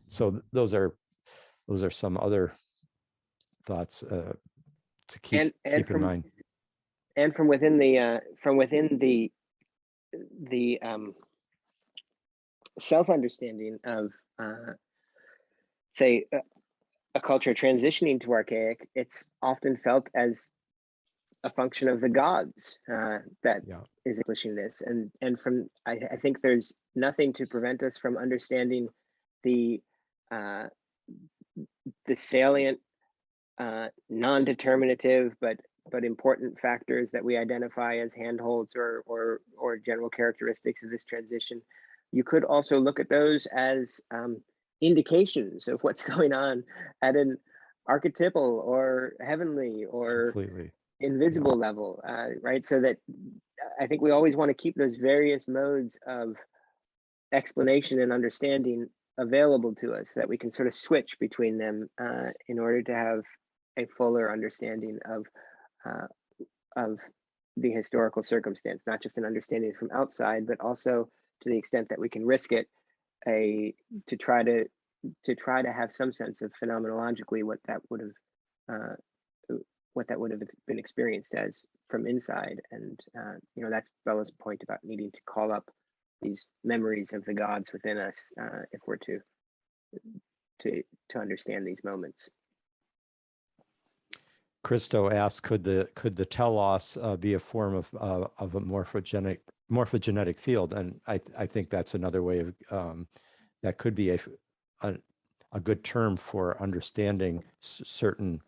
So those are some other thoughts to keep in mind. And from within the self-understanding of say a culture transitioning to archaic, it's often felt as a function of the gods that is accomplishing this. And from I think there's nothing to prevent us from understanding the salient, non-determinative but important factors that we identify as handholds or general characteristics of this transition. You could also look at those as indications of what's going on at an archetypal or heavenly or completely invisible level, right? So that I think we always want to keep those various modes of explanation and understanding available to us, that we can sort of switch between them in order to have a fuller understanding of the historical circumstance, not just an understanding from outside, but also to the extent that we can risk it, to try to have some sense of phenomenologically what that would have been experienced as from inside. And that's Bellah's point about needing to call up these memories of the gods within us if we're to understand these moments. Christo asked, could the telos be a form of a morphogenetic field? And I think that's another way of that could be a good term for understanding certain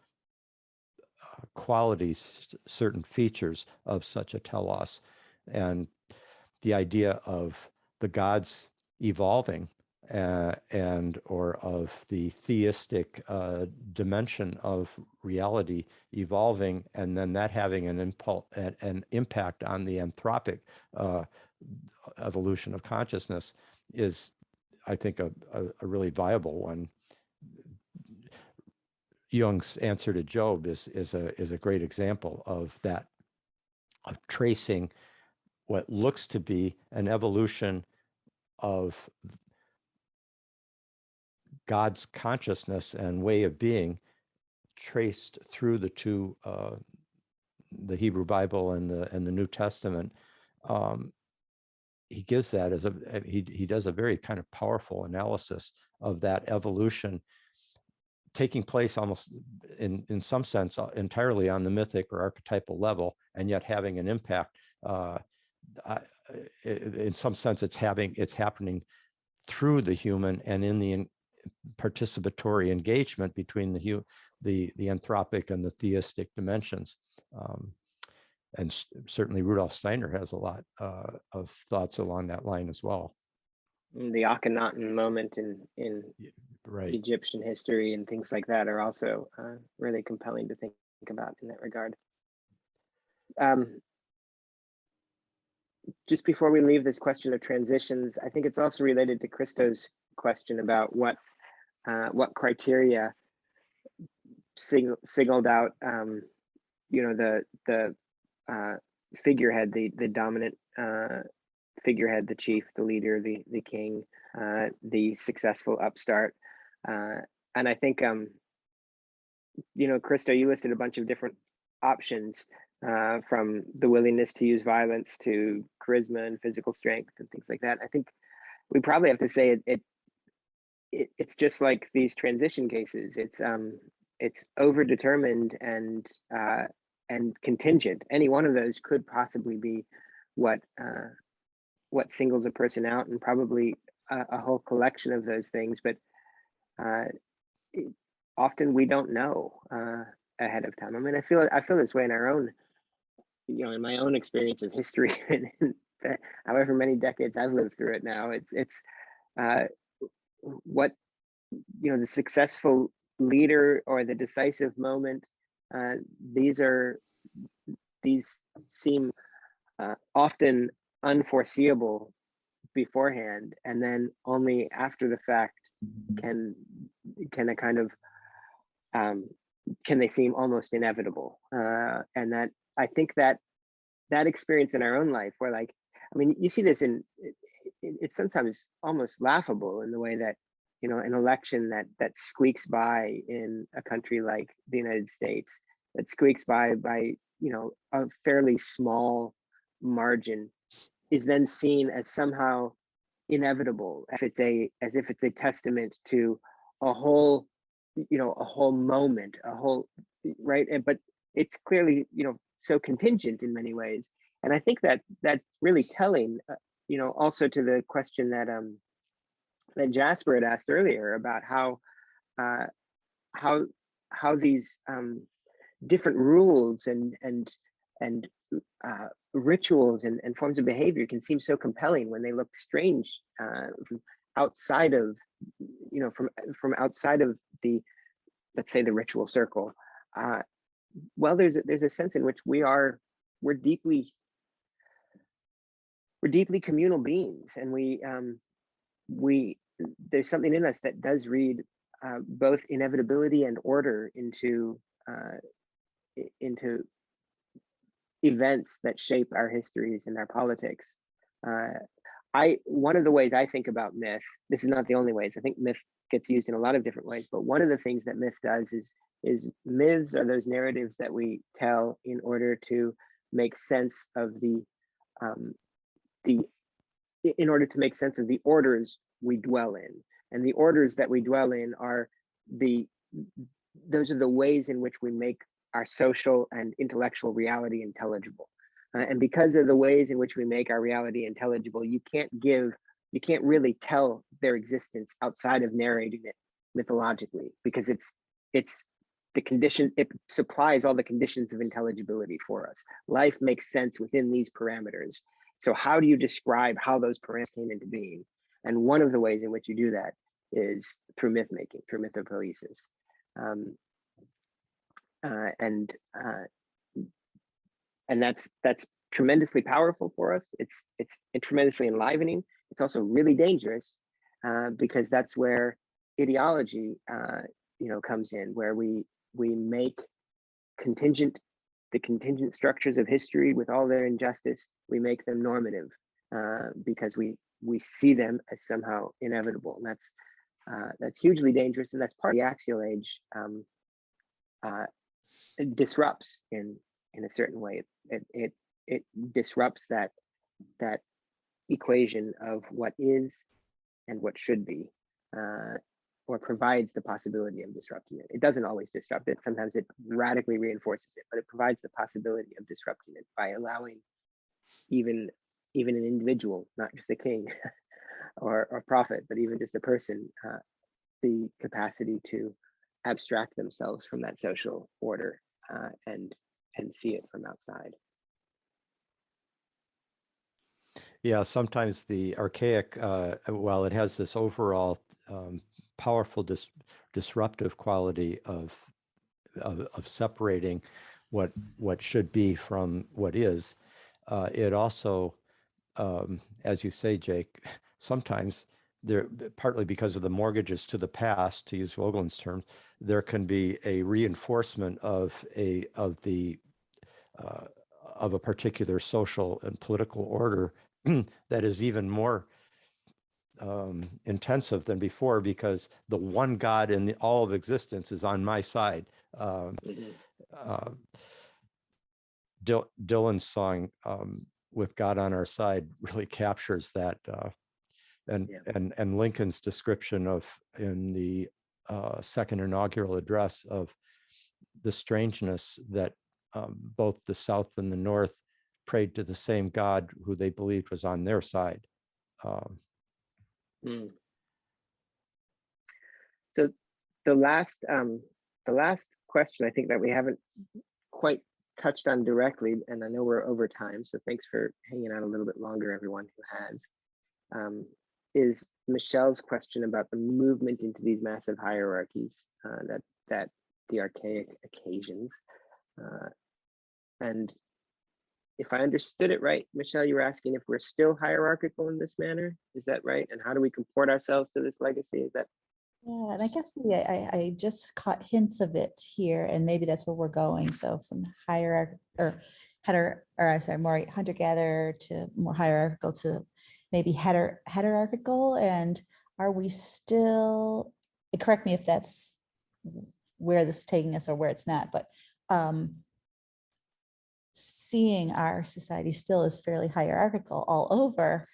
qualities, certain features of such a telos, and the idea of the gods evolving or of the theistic dimension of reality evolving, and then that having an impact on the anthropic evolution of consciousness is, I think, a really viable one. Jung's answer to Job is a great example of that, of tracing what looks to be an evolution of God's consciousness and way of being, traced through the two, the Hebrew Bible and the New Testament. He gives that as he does a very kind of powerful analysis of that evolution taking place almost in some sense entirely on the mythic or archetypal level, and yet having an impact. In some sense, it's happening through the human and in the participatory engagement between the anthropic and the theistic dimensions. And certainly Rudolf Steiner has a lot of thoughts along that line as well. The Akhenaten moment in right. Egyptian history and things like that are also really compelling to think about in that regard. Just before we leave this question of transitions, I think it's also related to Christo's question about what criteria signaled out, the figurehead, the dominant figurehead, the chief, the leader, the king, the successful upstart. And I think, Christo, you listed a bunch of different options, from the willingness to use violence to charisma and physical strength and things like that. I think we probably have to say it's just like these transition cases. It's overdetermined and contingent. Any one of those could possibly be what singles a person out, and probably a whole collection of those things. But often we don't know ahead of time. I mean, I feel this way in our own, in my own experience of history, and however many decades I've lived through it now. It's what the successful leader or the decisive moment. These seem often unforeseeable beforehand, and then only after the fact can a kind of can they seem almost inevitable. And that I think that experience in our own life, where like, I mean, you see this it's sometimes almost laughable in the way that, you know, an election that squeaks by in a country like the United States, that squeaks by, you know, a fairly small margin, is then seen as somehow inevitable, as if it's a testament to a whole, you know, a whole moment, a whole, right? But it's clearly, you know, so contingent in many ways. And I think that that's really telling, you know, also to the question that that Jasper had asked earlier about how these different rules and rituals and forms of behavior can seem so compelling when they look strange from outside of, you know, from outside of the, let's say, the ritual circle. Well, there's a sense in which we're deeply communal beings, and we there's something in us that does read both inevitability and order into events that shape our histories and our politics. One of the ways I think about myth, this is not the only ways, I think myth gets used in a lot of different ways, but one of the things that myth does is myths are those narratives that we tell in order to make sense of in order to make sense of the orders we dwell in. And the orders that we dwell in are those are the ways in which we make our social and intellectual reality intelligible. And because of the ways in which we make our reality intelligible, you can't really tell their existence outside of narrating it mythologically, because it's the condition, it supplies all the conditions of intelligibility for us. Life makes sense within these parameters. So how do you describe how those parameters came into being? And one of the ways in which you do that is through myth making, through mythopoesis. And that's tremendously powerful for us. It's tremendously enlivening. It's also really dangerous because that's where ideology, you know, comes in, where we make the contingent structures of history with all their injustice, we make them normative because we see them as somehow inevitable. And that's hugely dangerous, and that's part of the Axial Age. It disrupts in a certain way. It disrupts that equation of what is and what should be, or provides the possibility of disrupting it. It doesn't always disrupt it. Sometimes it radically reinforces it, but it provides the possibility of disrupting it by allowing even an individual, not just a king or prophet, but even just a person, the capacity to abstract themselves from that social order and see it from outside. Yeah, sometimes the archaic, while it has this overall powerful disruptive quality of separating what should be from what is, it also, as you say, Jake, sometimes there, partly because of the mortgages to the past, to use Vogelin's term, there can be a reinforcement of a particular social and political order that is even more intensive than before, because the one God in all of existence is on my side. Dylan's song "With God on Our Side" really captures that, and Lincoln's description of in the second inaugural address of the strangeness that both the South and the North prayed to the same God who they believed was on their side. So the last question I think that we haven't quite touched on directly, and I know we're over time, so thanks for hanging out a little bit longer, everyone who has, is Michelle's question about the movement into these massive hierarchies that the archaic occasions. And if I understood it right, Michelle, you were asking if we're still hierarchical in this manner. Is that right? And how do we comport ourselves to this legacy? Is that? Yeah, and I guess I just caught hints of it here, and maybe that's where we're going. So some hierarchy or more hunter-gatherer to more hierarchical to maybe heterarchical. And are we still, correct me if that's where this is taking us or where it's not, but seeing our society still as fairly hierarchical all over,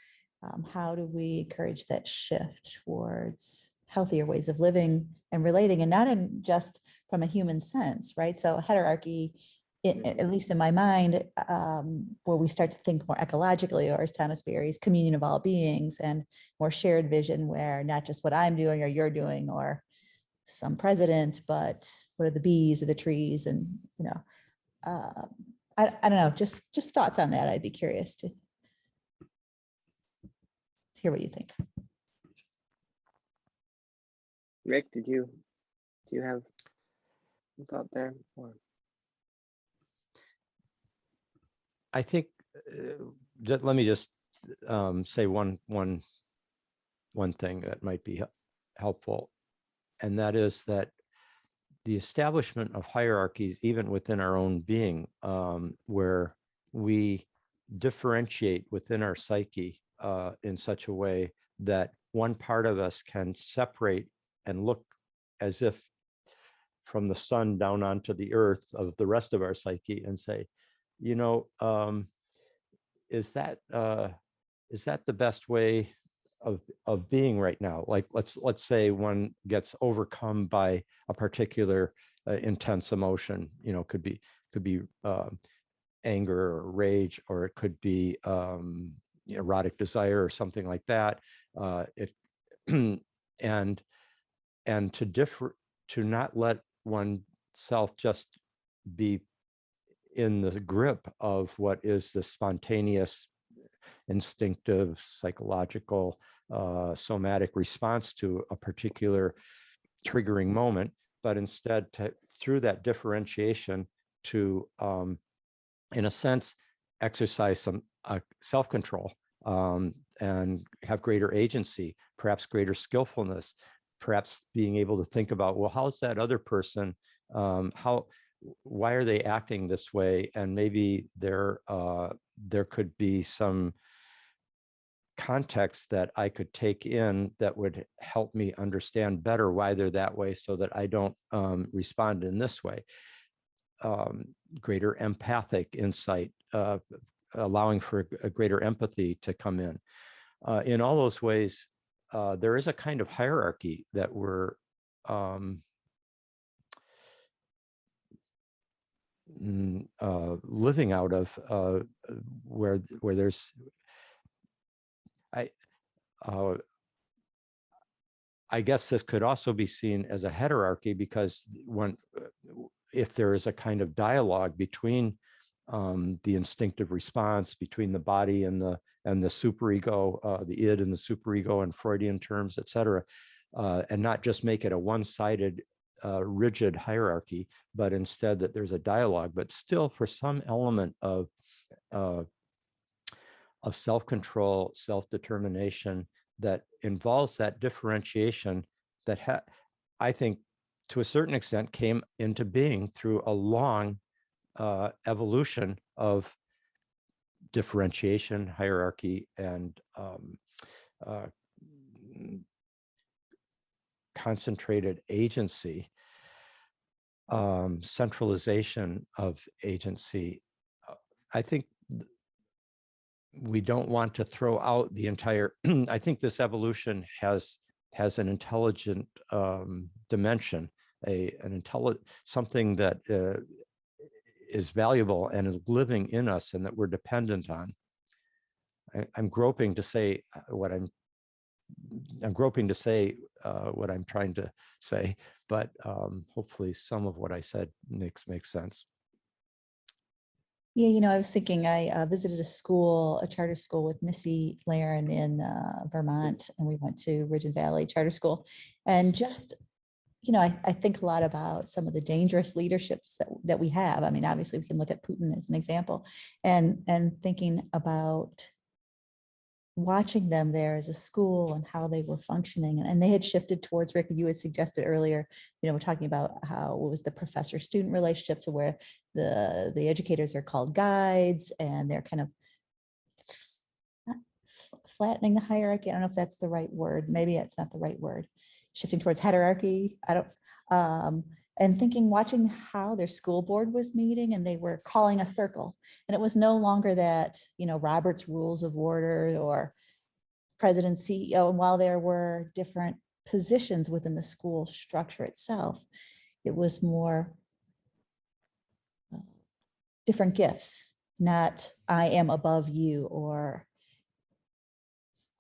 how do we encourage that shift towards healthier ways of living and relating, and not in just from a human sense, right? So hierarchy, at least in my mind, where we start to think more ecologically, or as Thomas Berry's communion of all beings, and more shared vision, where not just what I'm doing or you're doing or some president, but what are the bees or the trees, and I don't know, just thoughts on that. I'd be curious to hear what you think. Rick, do you have a thought there? Or? I think let me just say one thing that might be helpful, and that is that the establishment of hierarchies, even within our own being, where we differentiate within our psyche in such a way that one part of us can separate and look as if from the sun down onto the earth of the rest of our psyche and say, is that the best way of being right now? Like, let's say one gets overcome by a particular intense emotion, could be anger or rage, or it could be erotic desire or something like that. And to not let oneself just be in the grip of what is the spontaneous, instinctive, psychological, somatic response to a particular triggering moment, but instead through that differentiation to, in a sense, exercise some self-control and have greater agency, perhaps greater skillfulness, perhaps being able to think about, well, how's that other person, why are they acting this way? And maybe there could be some context that I could take in that would help me understand better why they're that way, so that I don't respond in this way. Greater empathic insight, allowing for a greater empathy to come in. In all those ways, there is a kind of hierarchy that we're living out of, where there's, I guess this could also be seen as a heterarchy, because if there is a kind of dialogue between the instinctive response between the body and the superego, the id and the superego in Freudian terms, et cetera, and not just make it a one-sided rigid hierarchy, but instead that there's a dialogue, but still for some element of self-control, self-determination that involves that differentiation that I think to a certain extent came into being through a long evolution of differentiation, hierarchy, and concentrated agency, centralization of agency. I think we don't want to throw out the entire, I think this evolution has an intelligent dimension, something that is valuable and is living in us and that we're dependent on. I'm groping to say what I'm trying to say, but hopefully some of what I said makes sense. Yeah, I was thinking, I visited a charter school with Missy Laren in Vermont, and we went to Ridge and Valley Charter School, and just you know, I think a lot about some of the dangerous leaderships that we have. I mean, obviously we can look at Putin as an example, and thinking about watching them there as a school and how they were functioning. And they had shifted towards, Rick, you had suggested earlier, you know, we're talking about how it was the professor-student relationship to where the educators are called guides, and they're kind of not flattening the hierarchy. I don't know if that's the right word. Maybe it's not the right word. Shifting towards hierarchy. I don't, and thinking, watching how their school board was meeting, and they were calling a circle. And it was no longer that, you know, Robert's Rules of Order or president, CEO, and while there were different positions within the school structure itself, it was more different gifts, not I am above you, or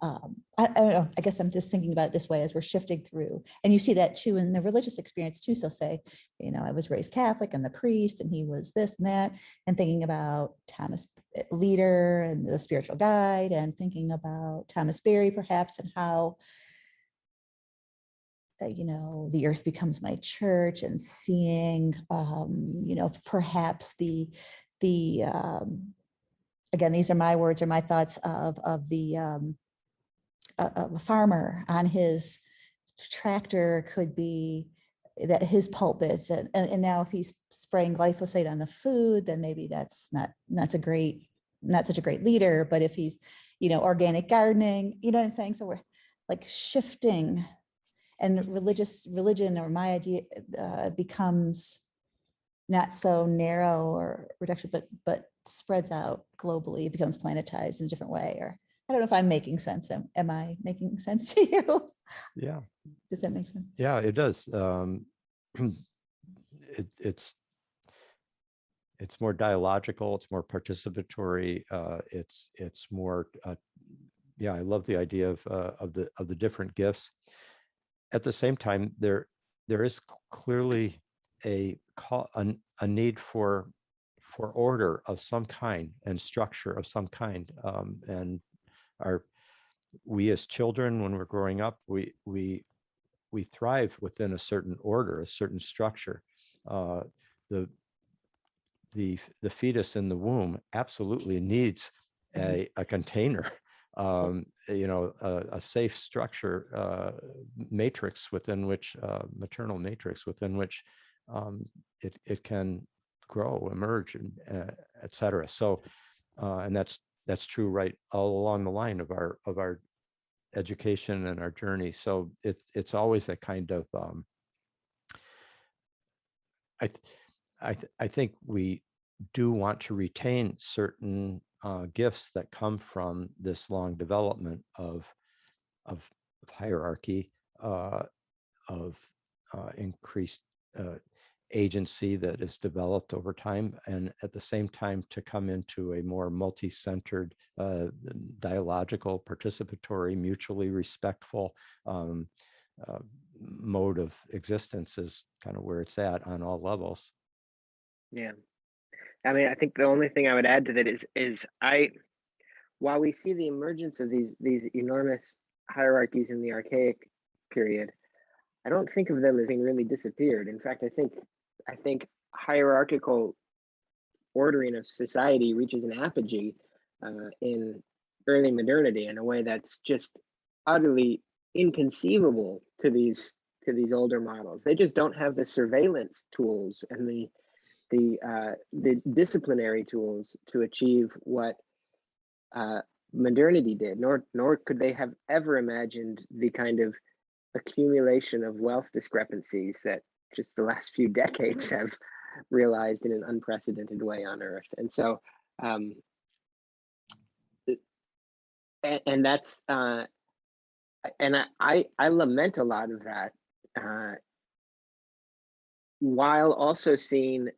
I don't know, I guess I'm just thinking about it this way as we're shifting through. And you see that too in the religious experience too. So say, you know, I was raised Catholic and the priest, and he was this and that, and thinking about Thomas Leader and the spiritual guide, and thinking about Thomas Berry perhaps, and how, you know, the earth becomes my church, and seeing, you know, perhaps the again, these are my words or my thoughts of a farmer on his tractor could be that his pulpits, and now if he's spraying glyphosate on the food, then maybe that's not such a great leader. But if he's, you know, organic gardening, you know what I'm saying? So we're like shifting, and religion or my idea becomes not so narrow or reduction, but spreads out globally. It becomes planetized in a different way. Or I don't know if I'm making sense. Am I making sense to you? Yeah. Does that make sense? Yeah, it does. It's more dialogical. It's more participatory. It's more. Yeah, I love the idea of the different gifts. At the same time, there is clearly a need for order of some kind and structure of some kind, and we as children, when we're growing up, we thrive within a certain order, a certain structure. The fetus in the womb absolutely needs a container, you know, a safe structure, matrix within which, maternal matrix within which it can grow, emerge, and et cetera. So, and that's true right all along the line of our education and our journey. So it's always a kind of I think we do want to retain certain gifts that come from this long development of hierarchy, of increased agency that is developed over time, and at the same time to come into a more multi-centered, dialogical, participatory, mutually respectful mode of existence is kind of where it's at on all levels. Yeah, I mean, I think the only thing I would add to that is while we see the emergence of these enormous hierarchies in the archaic period, I don't think of them as being really disappeared. In fact, I think hierarchical ordering of society reaches an apogee in early modernity in a way that's just utterly inconceivable to these older models. They just don't have the surveillance tools and the disciplinary tools to achieve what modernity did, nor could they have ever imagined the kind of accumulation of wealth discrepancies that just the last few decades have realized in an unprecedented way on Earth. And so, and that's, and I lament a lot of that, while also seeing,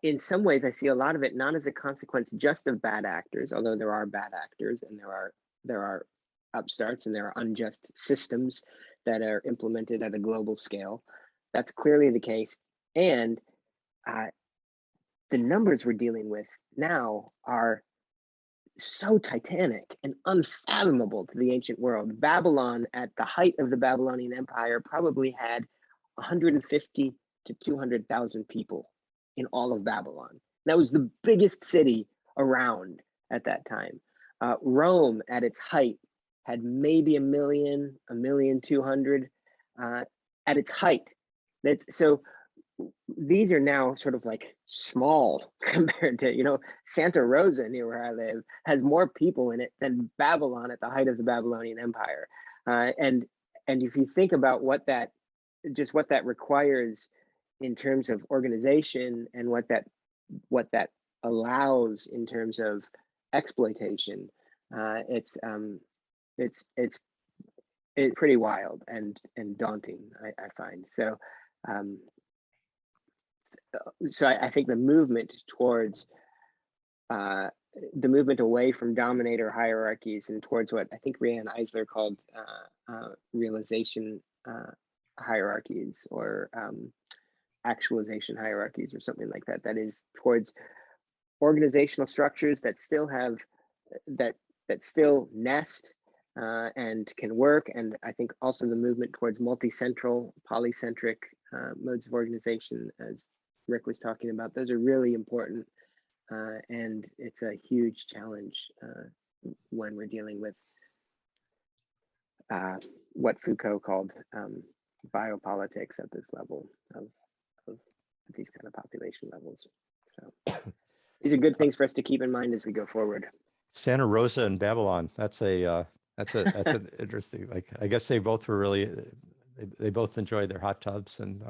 in some ways, I see a lot of it not as a consequence just of bad actors, although there are bad actors and there are upstarts and there are unjust systems that are implemented at a global scale. That's clearly the case. And the numbers we're dealing with now are so titanic and unfathomable to the ancient world. Babylon, at the height of the Babylonian Empire, probably had 150 to 200,000 people in all of Babylon. That was the biggest city around at that time. Rome, at its height, had maybe 1,200,000 at its height. So these are now sort of like small compared to, you know, Santa Rosa, near where I live, has more people in it than Babylon at the height of the Babylonian Empire. And if you think about what that requires in terms of organization, and what that allows in terms of exploitation, it's pretty wild and daunting, I find. So I think the movement towards the movement away from dominator hierarchies and towards what I think Riane Eisler called realization hierarchies, or actualization hierarchies, or something like that. That is towards organizational structures that still have that still nest and can work. And I think also the movement towards multi-central, polycentric modes of organization, as Rick was talking about, those are really important. And it's a huge challenge when we're dealing with what Foucault called biopolitics at this level of these kind of population levels. So these are good things for us to keep in mind as we go forward. Santa Rosa and Babylon. That's an interesting. Like, I guess they both were really. They both enjoyed their hot tubs and.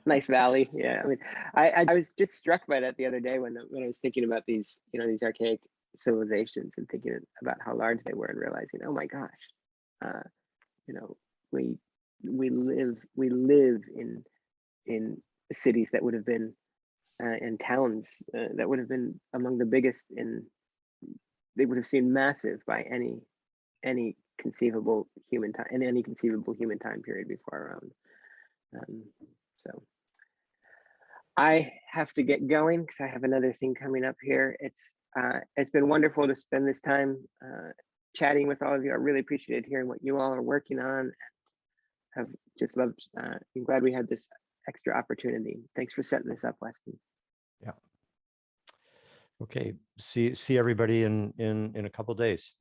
Nice valley. Yeah, I mean, I was just struck by that the other day when I was thinking about these, you know, these archaic civilizations, and thinking about how large they were, and realizing, oh my gosh, you know, we live in cities that would have been and towns that would have been among the biggest they would have seemed massive by any conceivable human time, in any conceivable human time period before our own. So I have to get going because I have another thing coming up here. It's been wonderful to spend this time chatting with all of you. I really appreciated hearing what you all are working on. Have just loved. I'm glad we had this extra opportunity. Thanks for setting this up, Weston. Yeah. Okay. See everybody in a couple days.